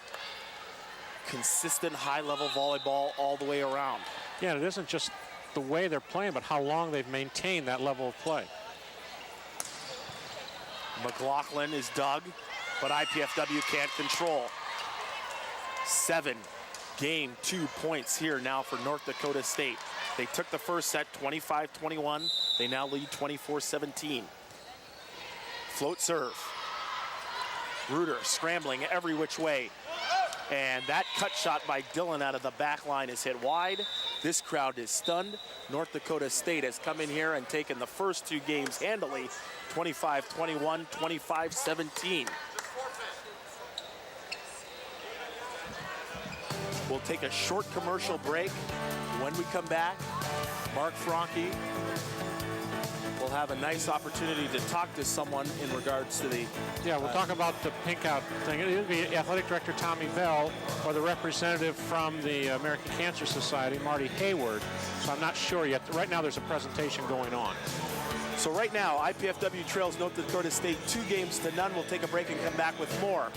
Consistent high-level volleyball all the way around. Yeah, and it isn't just the way they're playing, but how long they've maintained that level of play. McLaughlin is dug, but IPFW can't control. 7 game 2 points here now for North Dakota State. They took the first set 25-21. They now lead 24-17. Float serve. Reuter scrambling every which way. And that cut shot by Dillon out of the back line is hit wide. This crowd is stunned. North Dakota State has come in here and taken the first 2 games handily, 25-21, 25-17. We'll take a short commercial break. When we come back, Mark Franke will have a nice opportunity to talk to someone in regards to the... Yeah, we'll talk about the pink out thing. It'll be Athletic Director Tommy Bell or the representative from the American Cancer Society, Marty Hayward. So I'm not sure yet. Right now there's a presentation going on. So right now, IPFW trails North Dakota State 2-0. We'll take a break and come back with more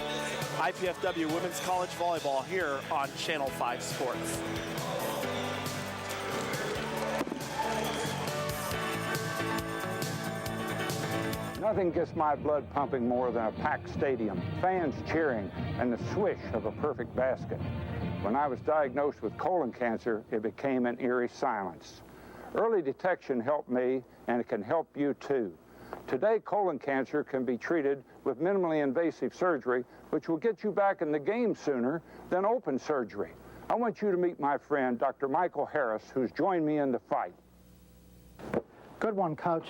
IPFW Women's College Volleyball here on Channel 5 Sports. Nothing gets my blood pumping more than a packed stadium, fans cheering, and the swish of a perfect basket. When I was diagnosed with colon cancer, it became an eerie silence. Early detection helped me, and it can help you too. Today, colon cancer can be treated with minimally invasive surgery, which will get you back in the game sooner than open surgery. I want you to meet my friend, Dr. Michael Harris, who's joined me in the fight. Good one, Coach.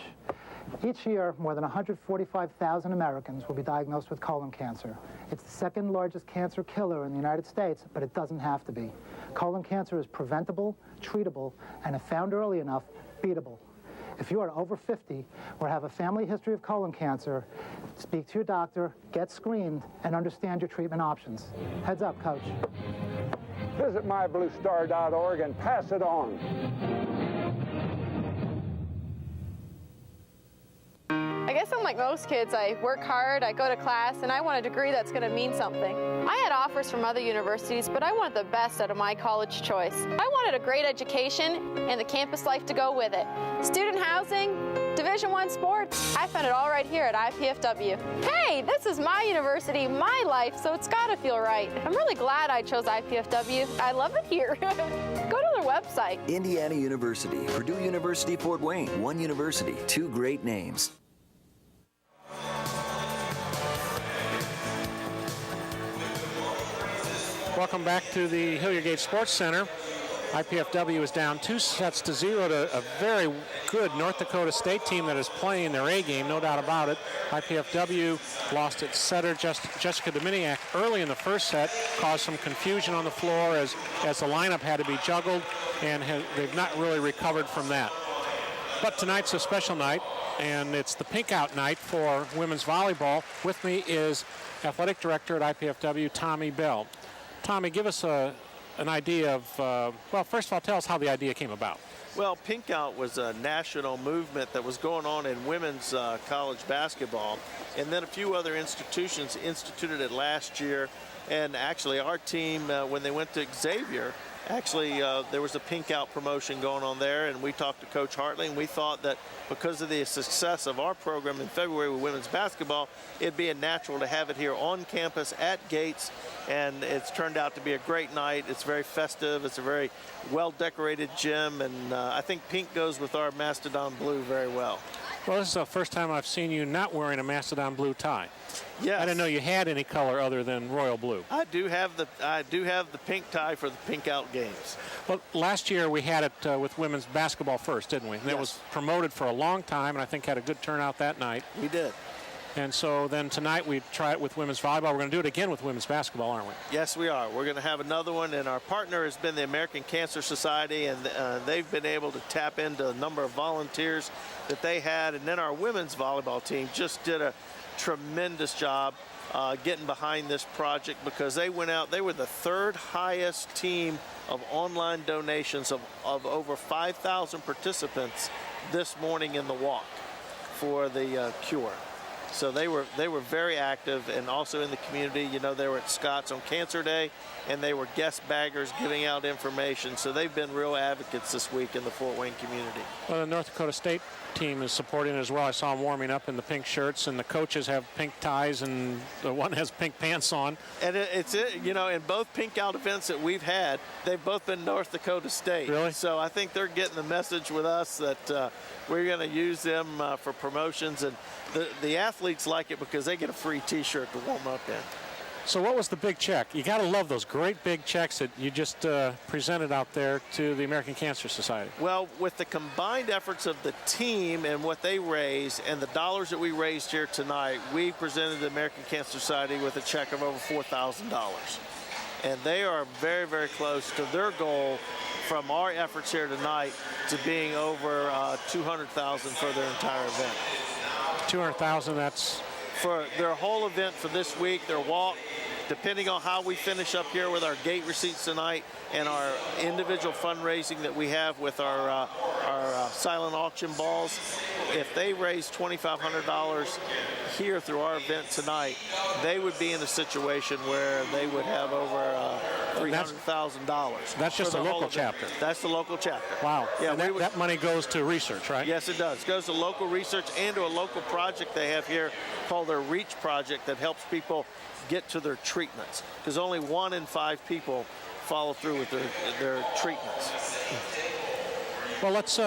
Each year, more than 145,000 Americans will be diagnosed with colon cancer. It's the second largest cancer killer in the United States, but it doesn't have to be. Colon cancer is preventable, treatable, and if found early enough, beatable. If you are over 50 or have a family history of colon cancer, speak to your doctor, get screened, and understand your treatment options. Heads up, Coach. Visit mybluestar.org and pass it on. I guess I'm like most kids. I work hard, I go to class, and I want a degree that's going to mean something. I had offers from other universities, but I wanted the best out of my college choice. I wanted a great education and the campus life to go with it. Student housing, Division I sports. I found it all right here at IPFW. Hey, this is my university, my life, so it's got to feel right. I'm really glad I chose IPFW. I love it here. Go to their website. Indiana University, Purdue University, Fort Wayne. One university, 2 great names. Welcome back to the Hilliard Gate Sports Center. IPFW is down 2-0 to a very good North Dakota State team that is playing their A game, no doubt about it. IPFW lost its setter, Jessica Dominiak, early in the first set, caused some confusion on the floor as the lineup had to be juggled, and they've not really recovered from that. But tonight's a special night, and it's the pink out night for women's volleyball. With me is Athletic Director at IPFW, Tommy Bell. Tommy, give us an idea of, well, first of all, tell us how the idea came about. Well, Pink Out was a national movement that was going on in women's college basketball, and then a few other institutions instituted it last year. And actually, our team, when they went to Xavier, actually, there was a Pink Out promotion going on there, and we talked to Coach Hartley, and we thought that because of the success of our program in February with women's basketball, it'd be a natural to have it here on campus at Gates, and it's turned out to be a great night. It's very festive. It's a very well-decorated gym, and I think pink goes with our Mastodon blue very well. Well, this is the first time I've seen you not wearing a Mastodon blue tie. Yes. I didn't know you had any color other than royal blue. I do have the pink tie for the Pink Out games. Well, last year we had it with women's basketball first, didn't we? And yes. It was promoted for a long time, and I think had a good turnout that night. We did. And so then tonight we try it with women's volleyball. We're going to do it again with women's basketball, aren't we? Yes, we are. We're going to have another one, and our partner has been the American Cancer Society, and they've been able to tap into a number of volunteers that they had. And then our women's volleyball team just did a tremendous job getting behind this project, because they went out. They were the third highest team of online donations of over 5,000 participants this morning in the walk for the cure. So they were very active, and also in the community. You know, they were at Scott's on Cancer Day, and they were guest baggers giving out information. So they've been real advocates this week in the Fort Wayne community. Well, the North Dakota State team is supporting it as well. I saw them warming up in the pink shirts, and the coaches have pink ties, and the one has pink pants on. And you know, in both Pink Out events that we've had, they've both been North Dakota State. Really? So I think they're getting the message with us that we're going to use them for promotions, and the athletes like it because they get a free T-shirt to warm up in. So what was the big check? You got to love those great big checks that you just presented out there to the American Cancer Society. Well, with the combined efforts of the team and what they raised and the dollars that we raised here tonight, we presented the American Cancer Society with a check of over $4,000. And they are very, very close to their goal from our efforts here tonight to being over $200,000 for their entire event. $200,000, that's for their whole event for this week, their walk, depending on how we finish up here with our gate receipts tonight and our individual fundraising that we have with our silent auction balls. If they raise $2,500 here through our event tonight, they would be in a situation where they would have over $300,000. That's just a local chapter. That's the local chapter. Wow. Yeah, that money goes to research, right? Yes, it does. It goes to local research and to a local project they have here called their REACH project that helps people get to their treatments, because only 1 in 5 people follow through with their treatments. Well, let's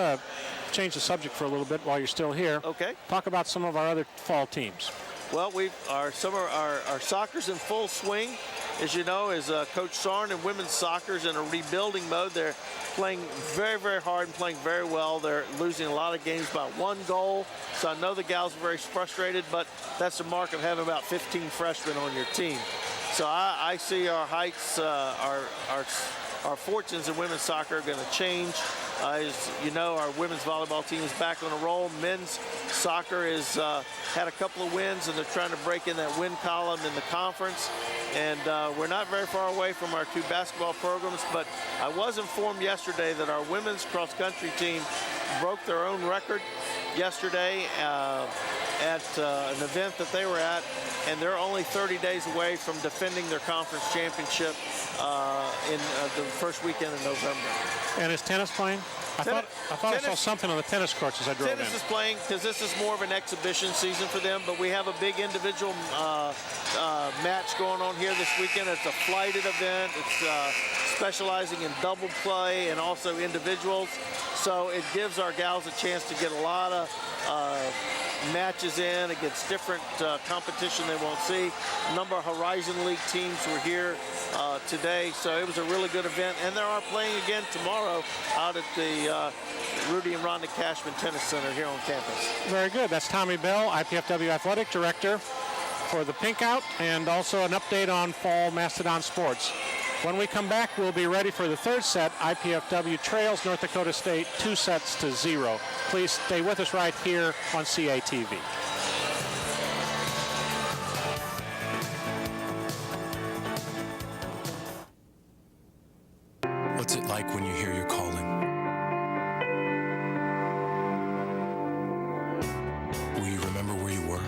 change the subject for a little bit while you're still here. Okay. Talk about some of our other fall teams. Well, our soccer's in full swing. As you know, as Coach Sarn and women's soccer's in a rebuilding mode. They're playing very, very hard and playing very well. They're losing a lot of games by 1 goal. So I know the gals are very frustrated, but that's the mark of having about 15 freshmen on your team. So I see our heights, our fortunes in women's soccer are going to change. As you know, our women's volleyball team is back on a roll. Men's soccer has had a couple of wins, and they're trying to break in that win column in the conference. And we're not very far away from our 2 basketball programs, but I was informed yesterday that our women's cross-country team broke their own record yesterday at an event that they were at, and they're only 30 days away from defending their conference championship in the first weekend in November. And is tennis playing? I thought I saw something on the tennis courts as I drove in. Tennis is playing because this is more of an exhibition season for them, but we have a big individual match going on here this weekend. It's a flighted event. It's specializing in double play and also individuals. So it gives our gals a chance to get a lot of matches in against different competition they won't see. A number of Horizon League teams were here today, so it was a really good event. And they are playing again tomorrow out at the Rudy and Rhonda Cashman Tennis Center here on campus. Very good. That's Tommy Bell, IPFW Athletic Director for the Pink Out, and also an update on fall Mastodon sports. When we come back, we'll be ready for the 3rd set. IPFW trails North Dakota State 2-0. Please stay with us right here on CATV. What's it like when you hear your calling? Will you remember where you were?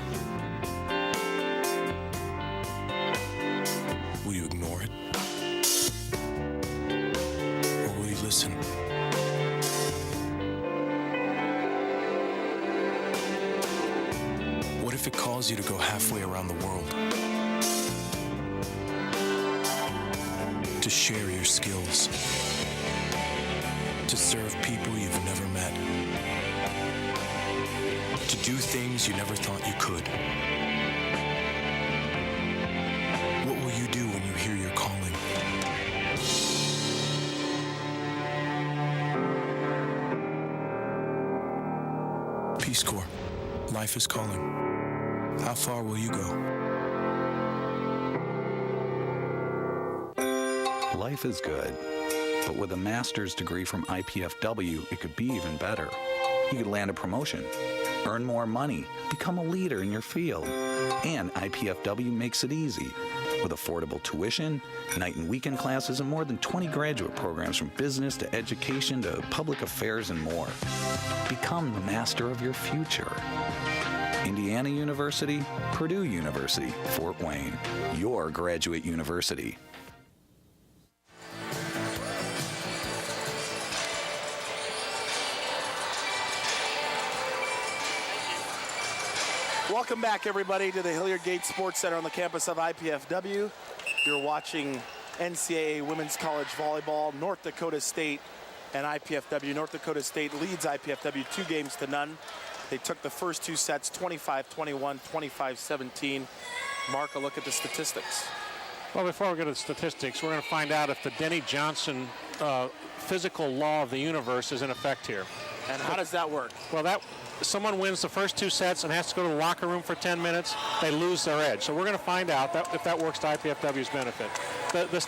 Will you ignore it? Or will you listen? What if it calls you to go halfway around the world? To share your skills? To serve people you've never met? to do things you never thought you could. What will you do when you hear your calling? Peace Corps, life is calling. How far will you go? Life is good, but with a master's degree from IPFW, it could be even better. You could land a promotion, earn more money, become a leader in your field, and IPFW makes it easy. With affordable tuition, night and weekend classes, and more than 20 graduate programs from business to education to public affairs and more. Become the master of your future. Indiana University, Purdue University, Fort Wayne, your graduate university. Welcome back, everybody, to the Hilliard Gate Sports Center on the campus of IPFW. You're watching NCAA Women's College Volleyball, North Dakota State and IPFW. North Dakota State leads IPFW 2-0. They took the first two sets, 25-21, 25-17. Mark, a look at the statistics. Well, before we go to the statistics, we're going to find out if the Denny Johnson physical law of the universe is in effect here. And how does that work? Well, someone wins the first two sets and has to go to the locker room for 10 minutes, they lose their edge. So we're going to find out if that works to IPFW's benefit. The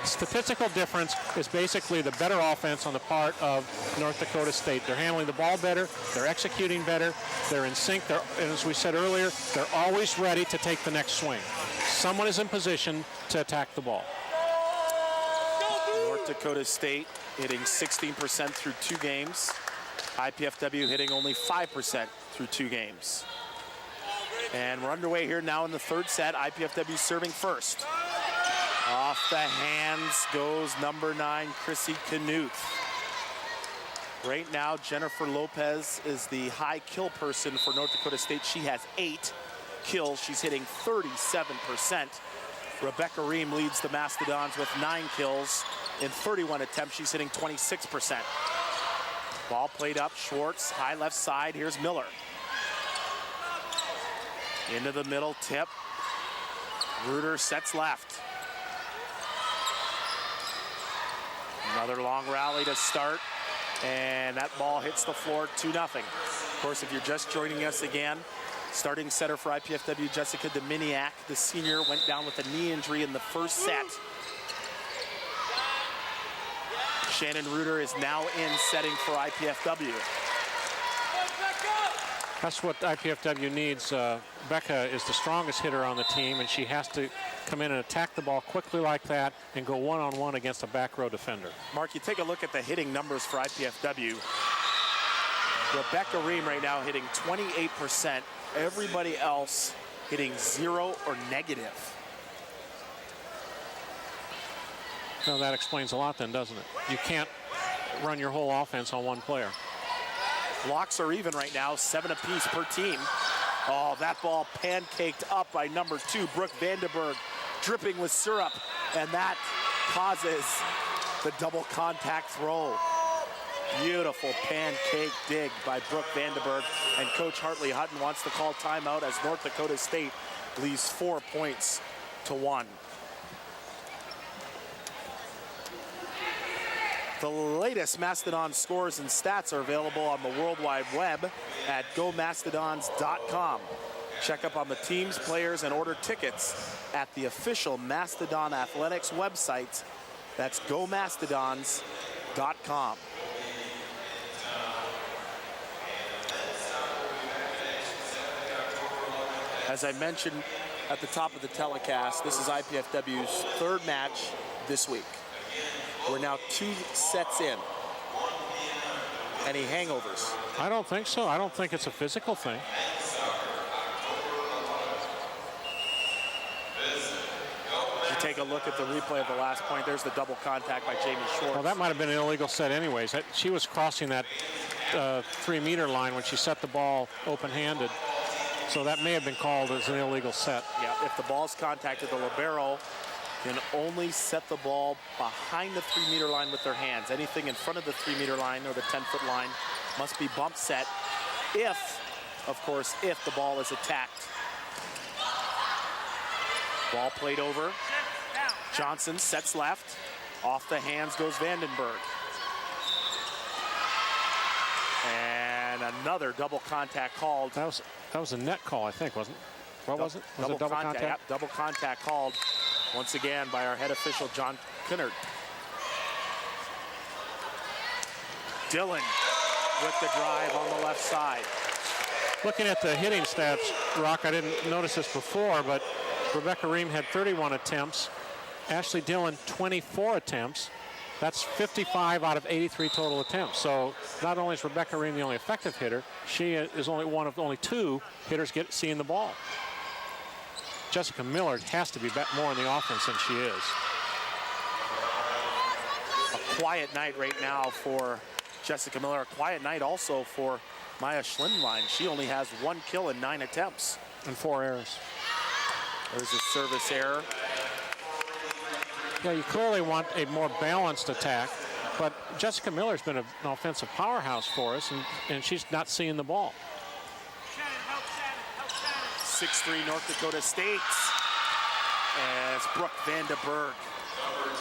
statistical difference is basically the better offense on the part of North Dakota State. They're handling the ball better, they're executing better, they're in sync, and as we said earlier, they're always ready to take the next swing. Someone is in position to attack the ball. North Dakota State hitting 16% through 2 games. IPFW hitting only 5% through 2 games. And we're underway here now in the third set. IPFW serving first. Off the hands goes number 9, Chrissy Knuth. Right now, Jennifer Lopez is the high kill person for North Dakota State. She has 8 kills. She's hitting 37%. Rebecca Ream leads the Mastodons with 9 kills. In 31 attempts, she's hitting 26%. Ball played up, Schwartz, high left side. Here's Miller. Into the middle, tip. Reuter sets left. Another long rally to start, and that ball hits the floor, 2-0. Of course, if you're just joining us again, starting setter for IPFW, Jessica Dominiak, the senior, went down with a knee injury in the first set. Shannon Reuter is now in setting for IPFW. That's what IPFW needs. Becca is the strongest hitter on the team, and she has to come in and attack the ball quickly like that and go one-on-one against a back row defender. Mark, you take a look at the hitting numbers for IPFW. Rebecca Ream right now hitting 28%. Everybody else hitting 0 or negative. Well, that explains a lot then, doesn't it? You can't run your whole offense on one player. Blocks are even right now, 7 apiece per team. Oh, that ball pancaked up by number 2, Brooke Vandenberg, dripping with syrup, and that causes the double contact throw. Beautiful pancake dig by Brooke Vandenberg, and Coach Hartley Hutton wants to call timeout as North Dakota State leads 4 points to 1. The latest Mastodon scores and stats are available on the World Wide Web at gomastodons.com. Check up on the teams, players, and order tickets at the official Mastodon Athletics website. That's gomastodons.com. As I mentioned at the top of the telecast, this is IPFW's 3rd match this week. We're now 2 sets in. Any hangovers? I don't think so. I don't think it's a physical thing. You take a look at the replay of the last point. There's the double contact by Jamie Schwartz. Well, that might have been an illegal set anyways. She was crossing that 3-meter line when she set the ball open-handed. So that may have been called as an illegal set. Yeah, if the ball's contacted, the libero can only set the ball behind the 3-meter line with their hands. Anything in front of the 3-meter line or the 10-foot line must be bump set. If of course, if the ball is attacked. Ball played over. Johnson sets left. Off the hands goes Vandenberg. And another double contact called. That was a net call, I think, wasn't it? What was it? Was it double contact? Yep, double contact called once again by our head official, John Kinnard. Dillon with the drive on the left side. Looking at the hitting stats, Rock, I didn't notice this before, but Rebecca Ream had 31 attempts. Ashley Dillon, 24 attempts. That's 55 out of 83 total attempts. So not only is Rebecca Ream the only effective hitter, she is only one of only 2 hitters seeing the ball. Jessica Miller has to be more in the offense than she is. A quiet night right now for Jessica Miller. A quiet night also for Maya Schlindlein. She only has 1 kill in 9 attempts. And 4 errors. There's a service error. Yeah, you clearly want a more balanced attack, but Jessica Miller's been an offensive powerhouse for us, and she's not seeing the ball. 6-3 North Dakota State. And it's Brooke Vandenberg,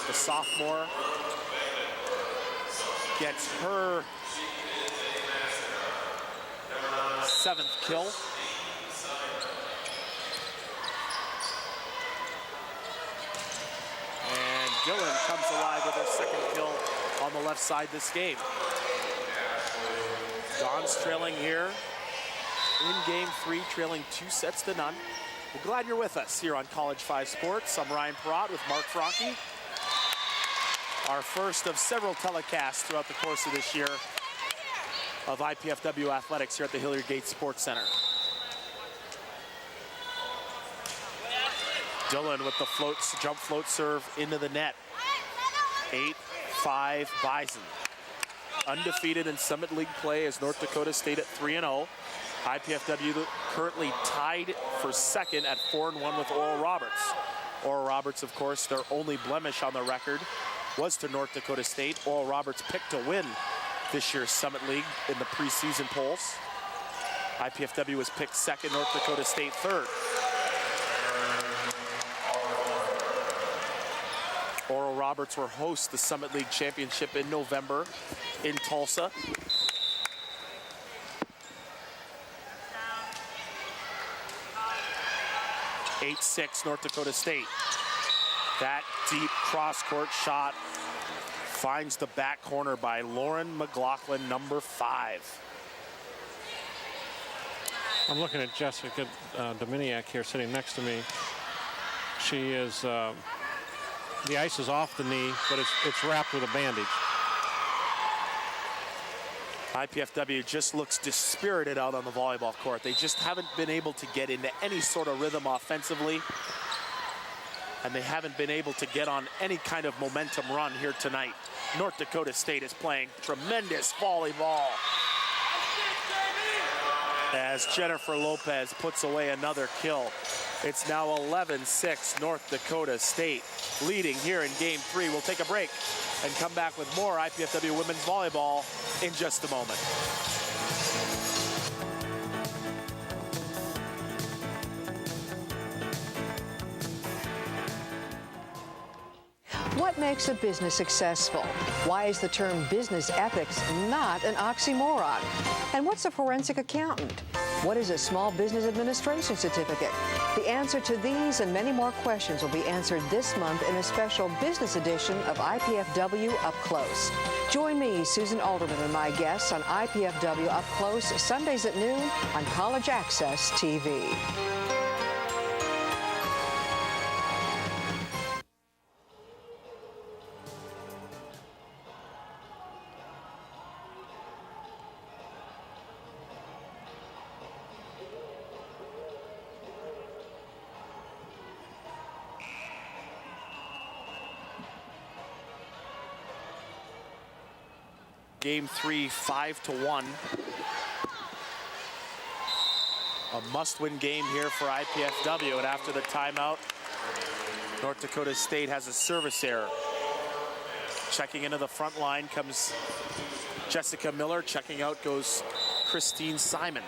the sophomore, gets her 7th kill. And Dillon comes alive with her 2nd kill on the left side this game. Dawn's trailing here in game 3, trailing 2-0. We're glad you're with us here on College 5 Sports. I'm Ryan Perrott with Mark Franke. Our first of several telecasts throughout the course of this year of IPFW athletics here at the Hilliard Gates Sports Center. Dillon with the jump float serve into the net. 8-5 Bison. Undefeated in Summit League play as North Dakota State at 3-0. IPFW currently tied for 2nd at 4-1 with Oral Roberts. Oral Roberts, of course, their only blemish on the record was to North Dakota State. Oral Roberts picked to win this year's Summit League in the preseason polls. IPFW was picked 2nd, North Dakota State 3rd. Oral Roberts will host the Summit League Championship in November in Tulsa. (8-6) North Dakota State. That deep cross-court shot finds the back corner by Lauren McLaughlin, number 5. I'm looking at Jessica Dominiak here sitting next to me. She is, the ice is off the knee, but it's wrapped with a bandage. IPFW just looks dispirited out on the volleyball court. They just haven't been able to get into any sort of rhythm offensively. And they haven't been able to get on any kind of momentum run here tonight. North Dakota State is playing tremendous volleyball as Jennifer Lopez puts away another kill. It's now 11-6 North Dakota State leading here in game 3. We'll take a break and come back with more IPFW women's volleyball in just a moment. What makes a business successful? Why is the term business ethics not an oxymoron? And what's a forensic accountant? What is a small business administration certificate? The answer to these and many more questions will be answered this month in a special business edition of IPFW Up Close. Join me, Susan Alderman, and my guests on IPFW Up Close, Sundays at noon on College Access TV. Game 3, 5-1. A must-win game here for IPFW, and after the timeout, North Dakota State has a service error. Checking into the front line comes Jessica Miller. Checking out goes Christine Simon.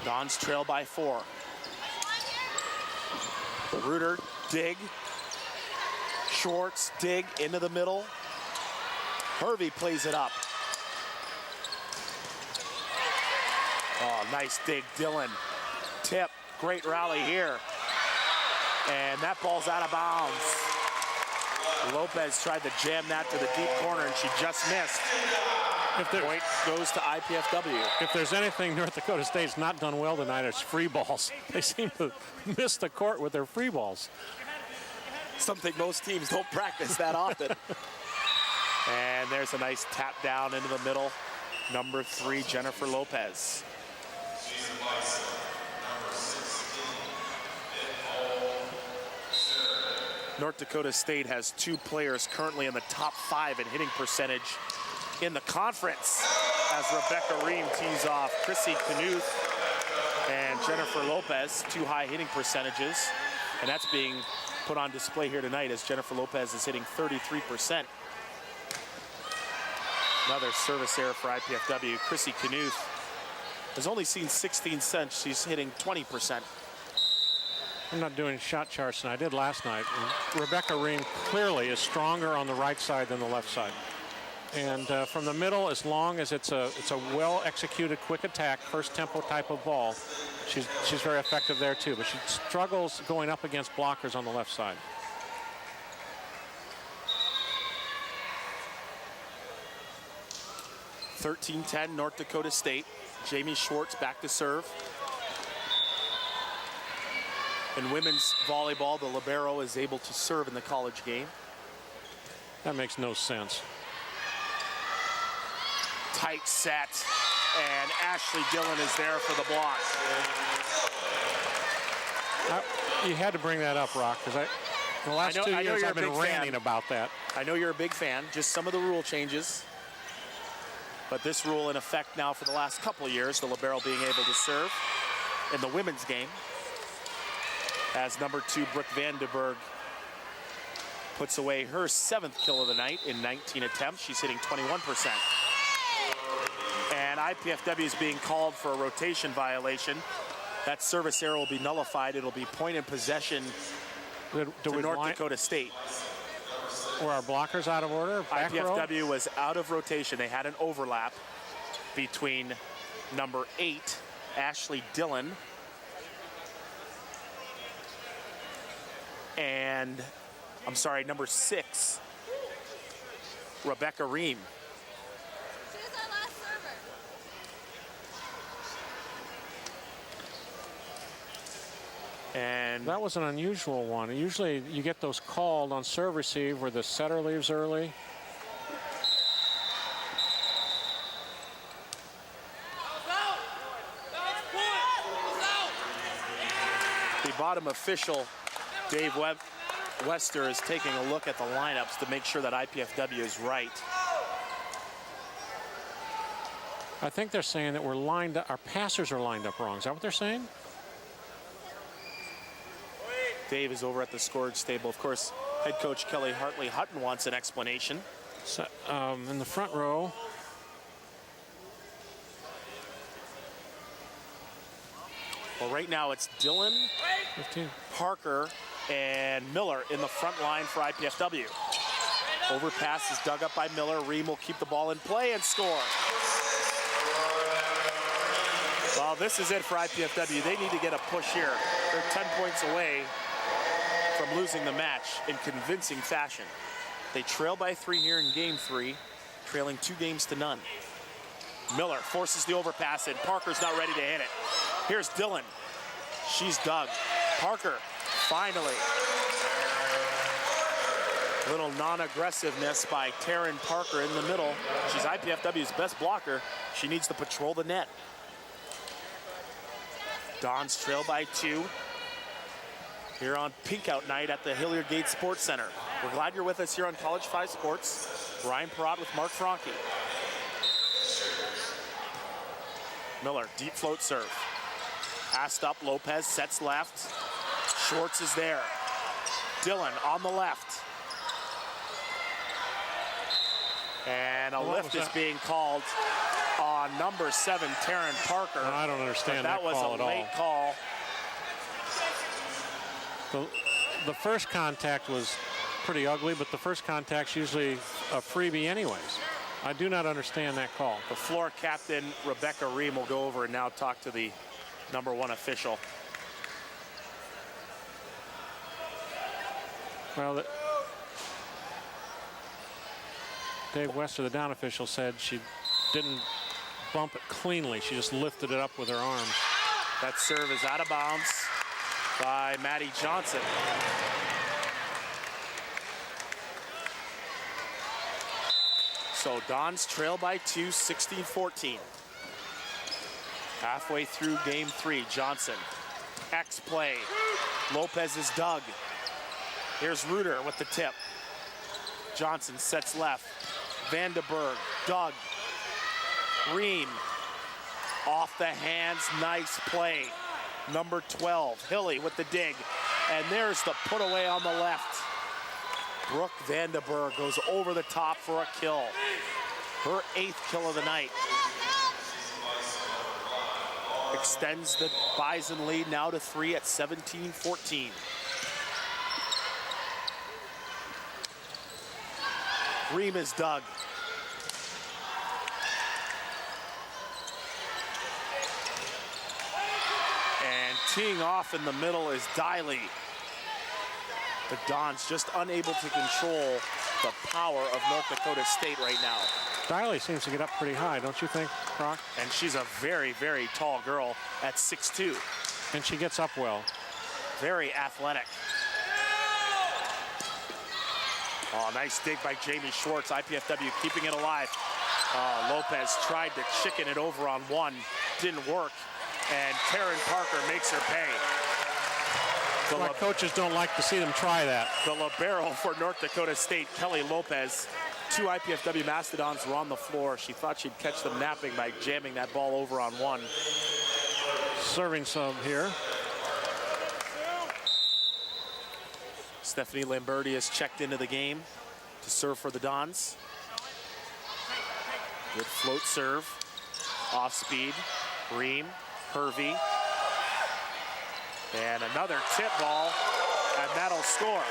Dons trail by 4. Reuter, dig. Schwartz, dig into the middle. Hervey plays it up. Oh, nice dig, Dillon. Tip, great rally here. And that ball's out of bounds. Lopez tried to jam that to the deep corner, and she just missed. Point goes to IPFW. If there's anything North Dakota State's not done well tonight, it's free balls. They seem to miss the court with their free balls. Something most teams don't practice that often. And there's a nice tap down into the middle. Number 3, Jennifer Lopez. North Dakota State has 2 players currently in the top 5 in hitting percentage in the conference, as Rebecca Ream tees off Chrissy Knuth and Jennifer Lopez, 2 high hitting percentages. And that's being put on display here tonight as Jennifer Lopez is hitting 33%. Another service error for IPFW. Chrissy Knuth has only seen 16 cents. She's hitting 20%. I'm not doing shot charts tonight. I did last night. And Rebecca Ream clearly is stronger on the right side than the left side. And from the middle, as long as it's a well-executed quick attack, first tempo type of ball, she's very effective there too. But she struggles going up against blockers on the left side. (13-10) North Dakota State. Jamie Schwartz back to serve. In women's volleyball, the libero is able to serve in the college game. That makes no sense. Tight set, and Ashley Dillon is there for the block. You had to bring that up, Rock, because the last 2 years I've been ranting about that. I know you're a big fan, just some of the rule changes. But this rule in effect now for the last couple of years, the libero being able to serve in the women's game. As number 2, Brooke Vandenberg puts away her 7th kill of the night in 19 attempts. She's hitting 21%. And IPFW is being called for a rotation violation. That service error will be nullified. It'll be point in possession to North Dakota State. Were our blockers out of order? Back IPFW row? was out of rotation. They had an overlap between number 8, Ashley Dillon, and, I'm sorry, number 6, Rebecca Ream. And that was an unusual one. Usually you get those called on serve receive where the setter leaves early. The bottom official, Dave Wester, is taking a look at the lineups to make sure that IPFW is right. I think they're saying that we're lined up, our passers are lined up wrong. Is that what they're saying? Dave is over at the storage table. Of course, head coach Kelly Hartley Hutton wants an explanation. So, in the front row, well, right now it's Dillon, 15. Parker, and Miller in the front line for IPFW. Overpass is dug up by Miller. Ream will keep the ball in play and score. Well, this is it for IPFW. They need to get a push here. They're 10 points away from losing the match in convincing fashion. They trail by 3 here in game 3, trailing 2-0. Miller forces the overpass in. Parker's not ready to hit it. Here's Dillon. She's dug. Parker, finally. A little non-aggressiveness by Taryn Parker in the middle. She's IPFW's best blocker. She needs to patrol the net. Dons trail by 2 here on Pink Out Night at the Hilliard Gate Sports Center. We're glad you're with us here on College 5 Sports. Ryan Perrott with Mark Franke. Miller, deep float serve. Passed up, Lopez sets left. Schwartz is there. Dillon on the left. And a lift is being called on number 7, Taryn Parker. No, I don't understand that call was a late call. The first contact was pretty ugly, but the first contact's usually a freebie anyways. I do not understand that call. The floor captain, Rebecca Ream, will go over and now talk to the number 1 official. Well, Dave Wester, the down official, said she didn't bump it cleanly. She just lifted it up with her arms. That serve is out of bounds by Maddie Johnson. So Dons trail by 2, 16-14. Halfway through game 3, Johnson. X play. Lopez is dug. Here's Reuter with the tip. Johnson sets left. Vandenberg, dug. Ream. Off the hands, nice play. Number 12, Hilly with the dig. And there's the put away on the left. Brooke Vandenberg goes over the top for a kill. Her 8th kill of the night. Extends the Bison lead now to 3 at 17-14. Ream is dug. And teeing off in the middle is Diley. The Dons just unable to control the power of North Dakota State right now. Diley seems to get up pretty high, don't you think, Brock? And she's a very, very tall girl at 6'2". And she gets up well. Very athletic. Oh, nice dig by Jamie Schwartz. IPFW keeping it alive. Lopez tried to chicken it over on one. Didn't work. And Taryn Parker makes her pay. My coaches don't like to see them try that. The libero for North Dakota State, Kelly Lopez. 2 IPFW Mastodons were on the floor. She thought she'd catch them napping by jamming that ball over on one. Serving sub here. Stephanie Lamberti has checked into the game to serve for the Dons. Good float serve. Off speed. Ream. Hervey. And another tip ball, and that'll score.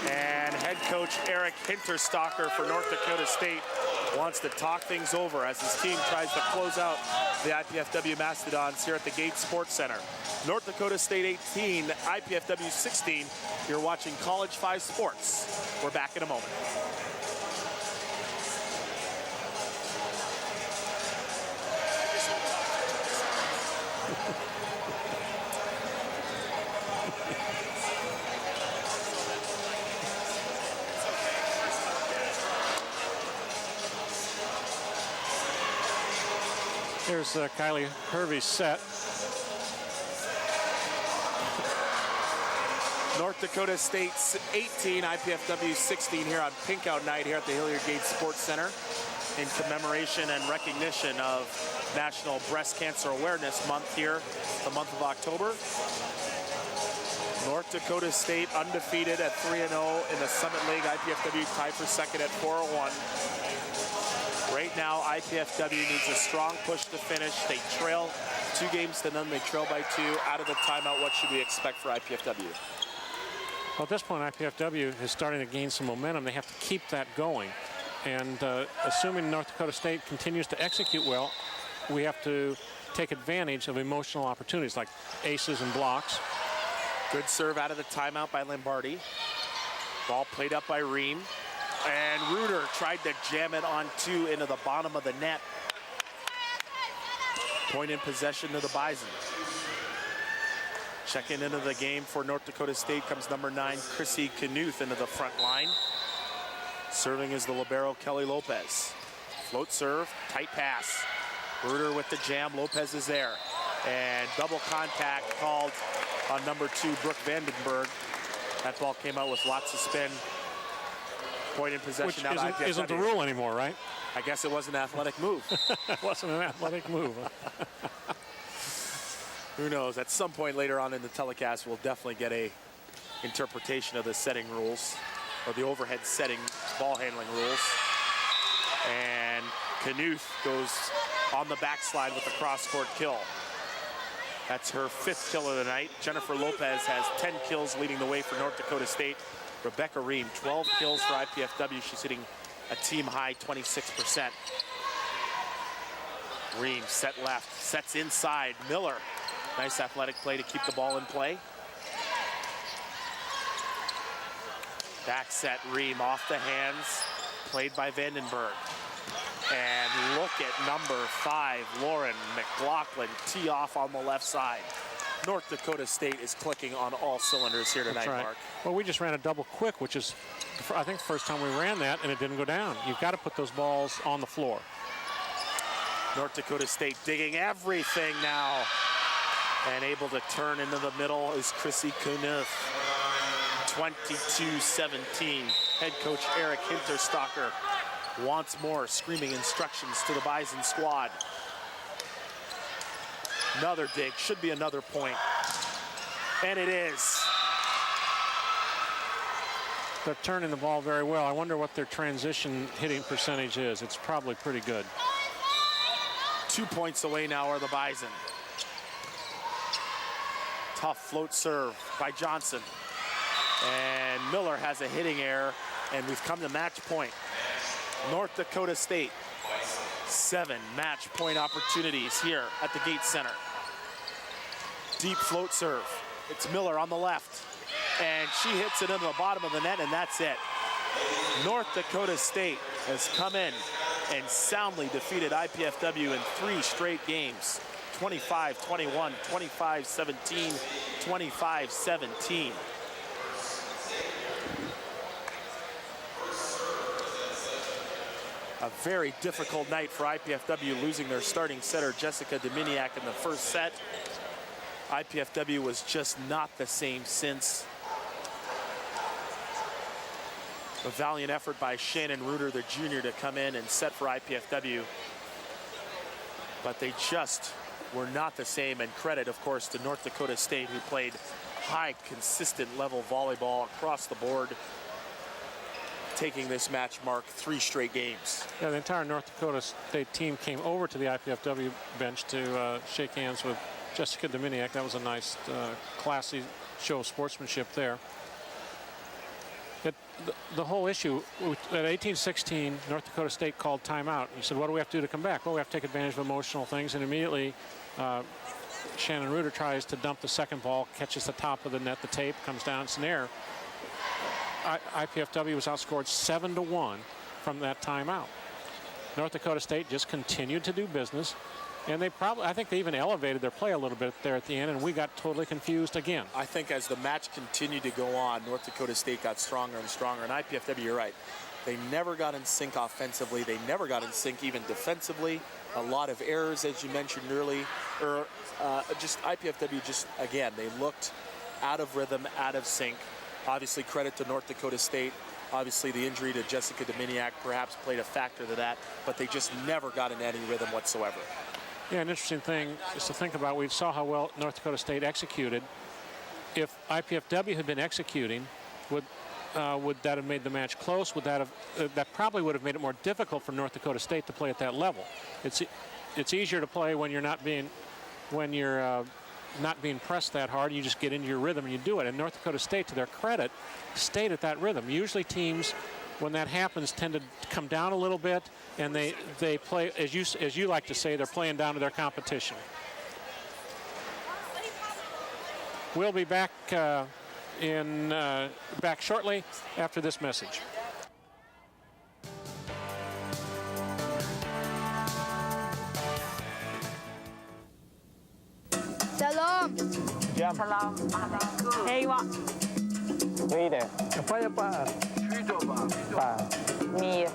And head coach Eric Hinterstocker for North Dakota State wants to talk things over as his team tries to close out the IPFW Mastodons here at the Gates Sports Center. North Dakota State 18, IPFW 16. You're watching College 5 Sports. We're back in a moment. Here's Kylie Hervey's set. North Dakota State 18, IPFW 16 here on Pink Out Night here at the Hilliard Gates Sports Center in commemoration and recognition of National Breast Cancer Awareness Month here, the month of October. North Dakota State undefeated at 3-0 in the Summit League. IPFW tied for second at 4-1. Right now, IPFW needs a strong push to finish. They trail 2 games to none. They trail by 2. Out of the timeout, what should we expect for IPFW? Well, at this point, IPFW is starting to gain some momentum. They have to keep that going. And assuming North Dakota State continues to execute well, we have to take advantage of emotional opportunities like aces and blocks. Good serve out of the timeout by Lombardi. Ball played up by Ream. And Reuter tried to jam it on 2 into the bottom of the net. Point in possession to the Bison. Checking into the game for North Dakota State comes number 9, Chrissy Knuth into the front line. Serving is the libero, Kelly Lopez. Float serve, tight pass. Reuter with the jam, Lopez is there. And double contact called on number 2, Brooke Vandenberg. That ball came out with lots of spin. Point in possession. Which isn't the rule anymore, right? I guess it was an athletic move. It wasn't an athletic move. Who knows? At some point later on in the telecast, we'll definitely get a interpretation of the setting rules, or the overhead setting ball handling rules. And Knuth goes on the backslide with a cross-court kill. That's her 5th kill of the night. Jennifer Lopez has 10 kills leading the way for North Dakota State. Rebecca Ream, 12 kills for IPFW. She's hitting a team high 26%. Ream set left, sets inside. Miller, nice athletic play to keep the ball in play. Back set, Ream off the hands, played by Vandenberg. And look at number 5, Lauren McLaughlin, tee off on the left side. North Dakota State is clicking on all cylinders here tonight, That's right. Mark. Well, we just ran a double quick, which is, I think, the first time we ran that, and it didn't go down. You've got to put those balls on the floor. North Dakota State digging everything now. And able to turn into the middle is Chrissy Knuth. 22-17. Head coach Eric Hinterstocker wants more, screaming instructions to the Bison squad. Another dig, should be another point. And it is. They're turning the ball very well. I wonder what their transition hitting percentage is. It's probably pretty good. 2 points away now are the Bison. Tough float serve by Johnson. And Miller has a hitting error, and we've come to match point. North Dakota State, 7 match point opportunities here at the Gates Center. Deep float serve. It's Miller on the left, and she hits it into the bottom of the net, and that's it. North Dakota State has come in and soundly defeated IPFW in 3 straight games. 25-21, 25-17, 25-17. A very difficult night for IPFW, losing their starting setter, Jessica Dominiak, in the first set. IPFW was just not the same since. A valiant effort by Shannon Reuter, the junior, to come in and set for IPFW. But they just were not the same, and credit, of course, to North Dakota State, who played high, consistent level volleyball across the board, taking this match mark 3 straight games. Yeah, the entire North Dakota State team came over to the IPFW bench to shake hands with Jessica Dominiak. That was a nice, classy show of sportsmanship there. The whole issue, at 18-16, North Dakota State called timeout. You said, what do we have to do to come back? Well, we have to take advantage of emotional things, and immediately Shannon Reuter tries to dump the second ball, catches the top of the net, the tape, comes down, it's an error. IPFW was outscored 7-1 from that timeout. North Dakota State just continued to do business, and I think they even elevated their play a little bit there at the end, and we got totally confused again. I think as the match continued to go on, North Dakota State got stronger and stronger, and IPFW, you're right, they never got in sync offensively. They never got in sync even defensively. A lot of errors, as you mentioned earlier. Just IPFW, just again, they looked out of rhythm, out of sync. Obviously, credit to North Dakota State. Obviously, the injury to Jessica Dominiak perhaps played a factor to that, but they just never got in any rhythm whatsoever. Yeah, an interesting thing is to think about. We saw how well North Dakota State executed. If IPFW had been executing, would that have made the match close? Would that have? That probably would have made it more difficult for North Dakota State to play at that level. It's easier to play when you're not being pressed that hard. You just get into your rhythm and you do it. And North Dakota State, to their credit, stayed at that rhythm. Usually teams, when that happens, tend to come down a little bit, and they play, as you like to say, they're playing down to their competition. We'll be back back shortly after this message. Shalom. Jam. Salam. Hey, what? Rita. Apa apa? Mir.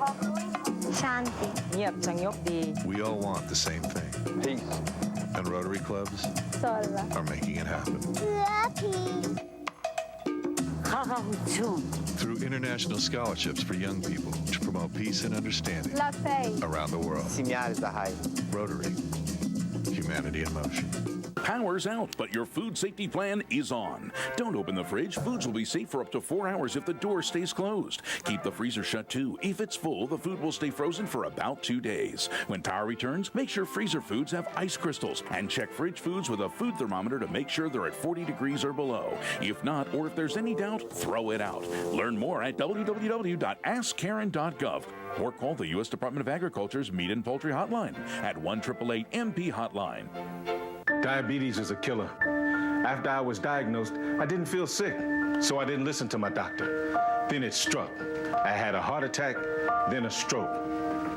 Shanti. Nhiệt chẳng nhóc đi. We all want the same thing. Peace. And Rotary clubs are making it happen. Lucky. Through international scholarships for young people to promote peace and understanding around the world. Rotary. Humanity in motion. Power's out, but your food safety plan is on. Don't open the fridge. Foods will be safe for up to 4 hours if the door stays closed. Keep the freezer shut too. If it's full, the food will stay frozen for about 2 days. When power returns, make sure freezer foods have ice crystals and check fridge foods with a food thermometer to make sure they're at 40 degrees or below. If not, or if there's any doubt, throw it out. Learn more at www.askkaren.gov or call the U.S. Department of Agriculture's Meat and Poultry Hotline at 1-888-MP Hotline. Diabetes is a killer. After I was diagnosed, I didn't feel sick, so I didn't listen to my doctor. Then it struck. I had a heart attack, then a stroke,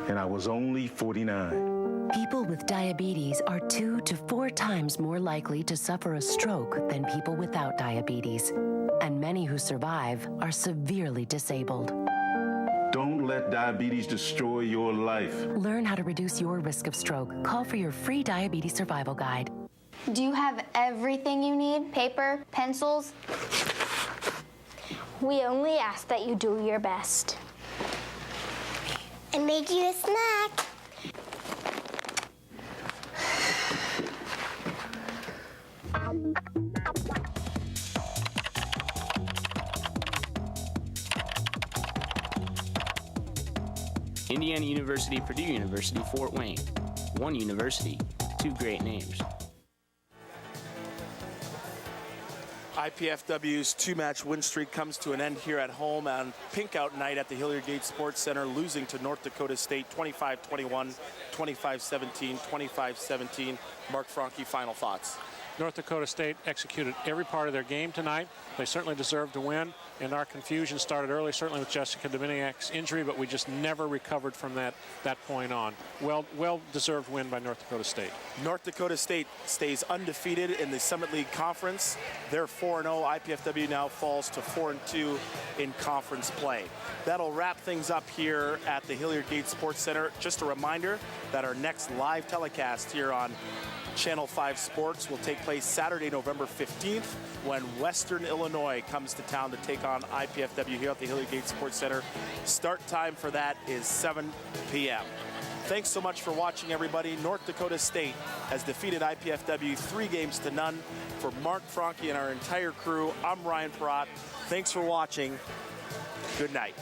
and I was only 49. People with diabetes are 2 to 4 times more likely to suffer a stroke than people without diabetes, and many who survive are severely disabled. Don't let diabetes destroy your life. Learn how to reduce your risk of stroke. Call for your free diabetes survival guide. Do you have everything you need? Paper, pencils? We only ask that you do your best. And make you a snack. Indiana University, Purdue University, Fort Wayne. One university, 2 great names. IPFW's 2-match win streak comes to an end here at home on Pinkout night at the Hilliard Gate Sports Center, losing to North Dakota State 25-21, 25-17, 25-17. Mark Franke, final thoughts. North Dakota State executed every part of their game tonight. They certainly deserved to win, and our confusion started early, certainly with Jessica Dominiak's injury, but we just never recovered from that point on. Well-deserved win by North Dakota State. North Dakota State stays undefeated in the Summit League Conference. They're 4-0. IPFW now falls to 4-2 in conference play. That'll wrap things up here at the Hilliard Gate Sports Center. Just a reminder that our next live telecast here on Channel 5 Sports will take place Saturday, November 15th, when Western Illinois comes to town to take on IPFW here at the Hilliard Gate Sports Center. Start time for that is 7 p.m. Thanks so much for watching, everybody. North Dakota State has defeated IPFW 3-0. For Mark Franke and our entire crew, I'm Ryan Perrott. Thanks for watching. Good night.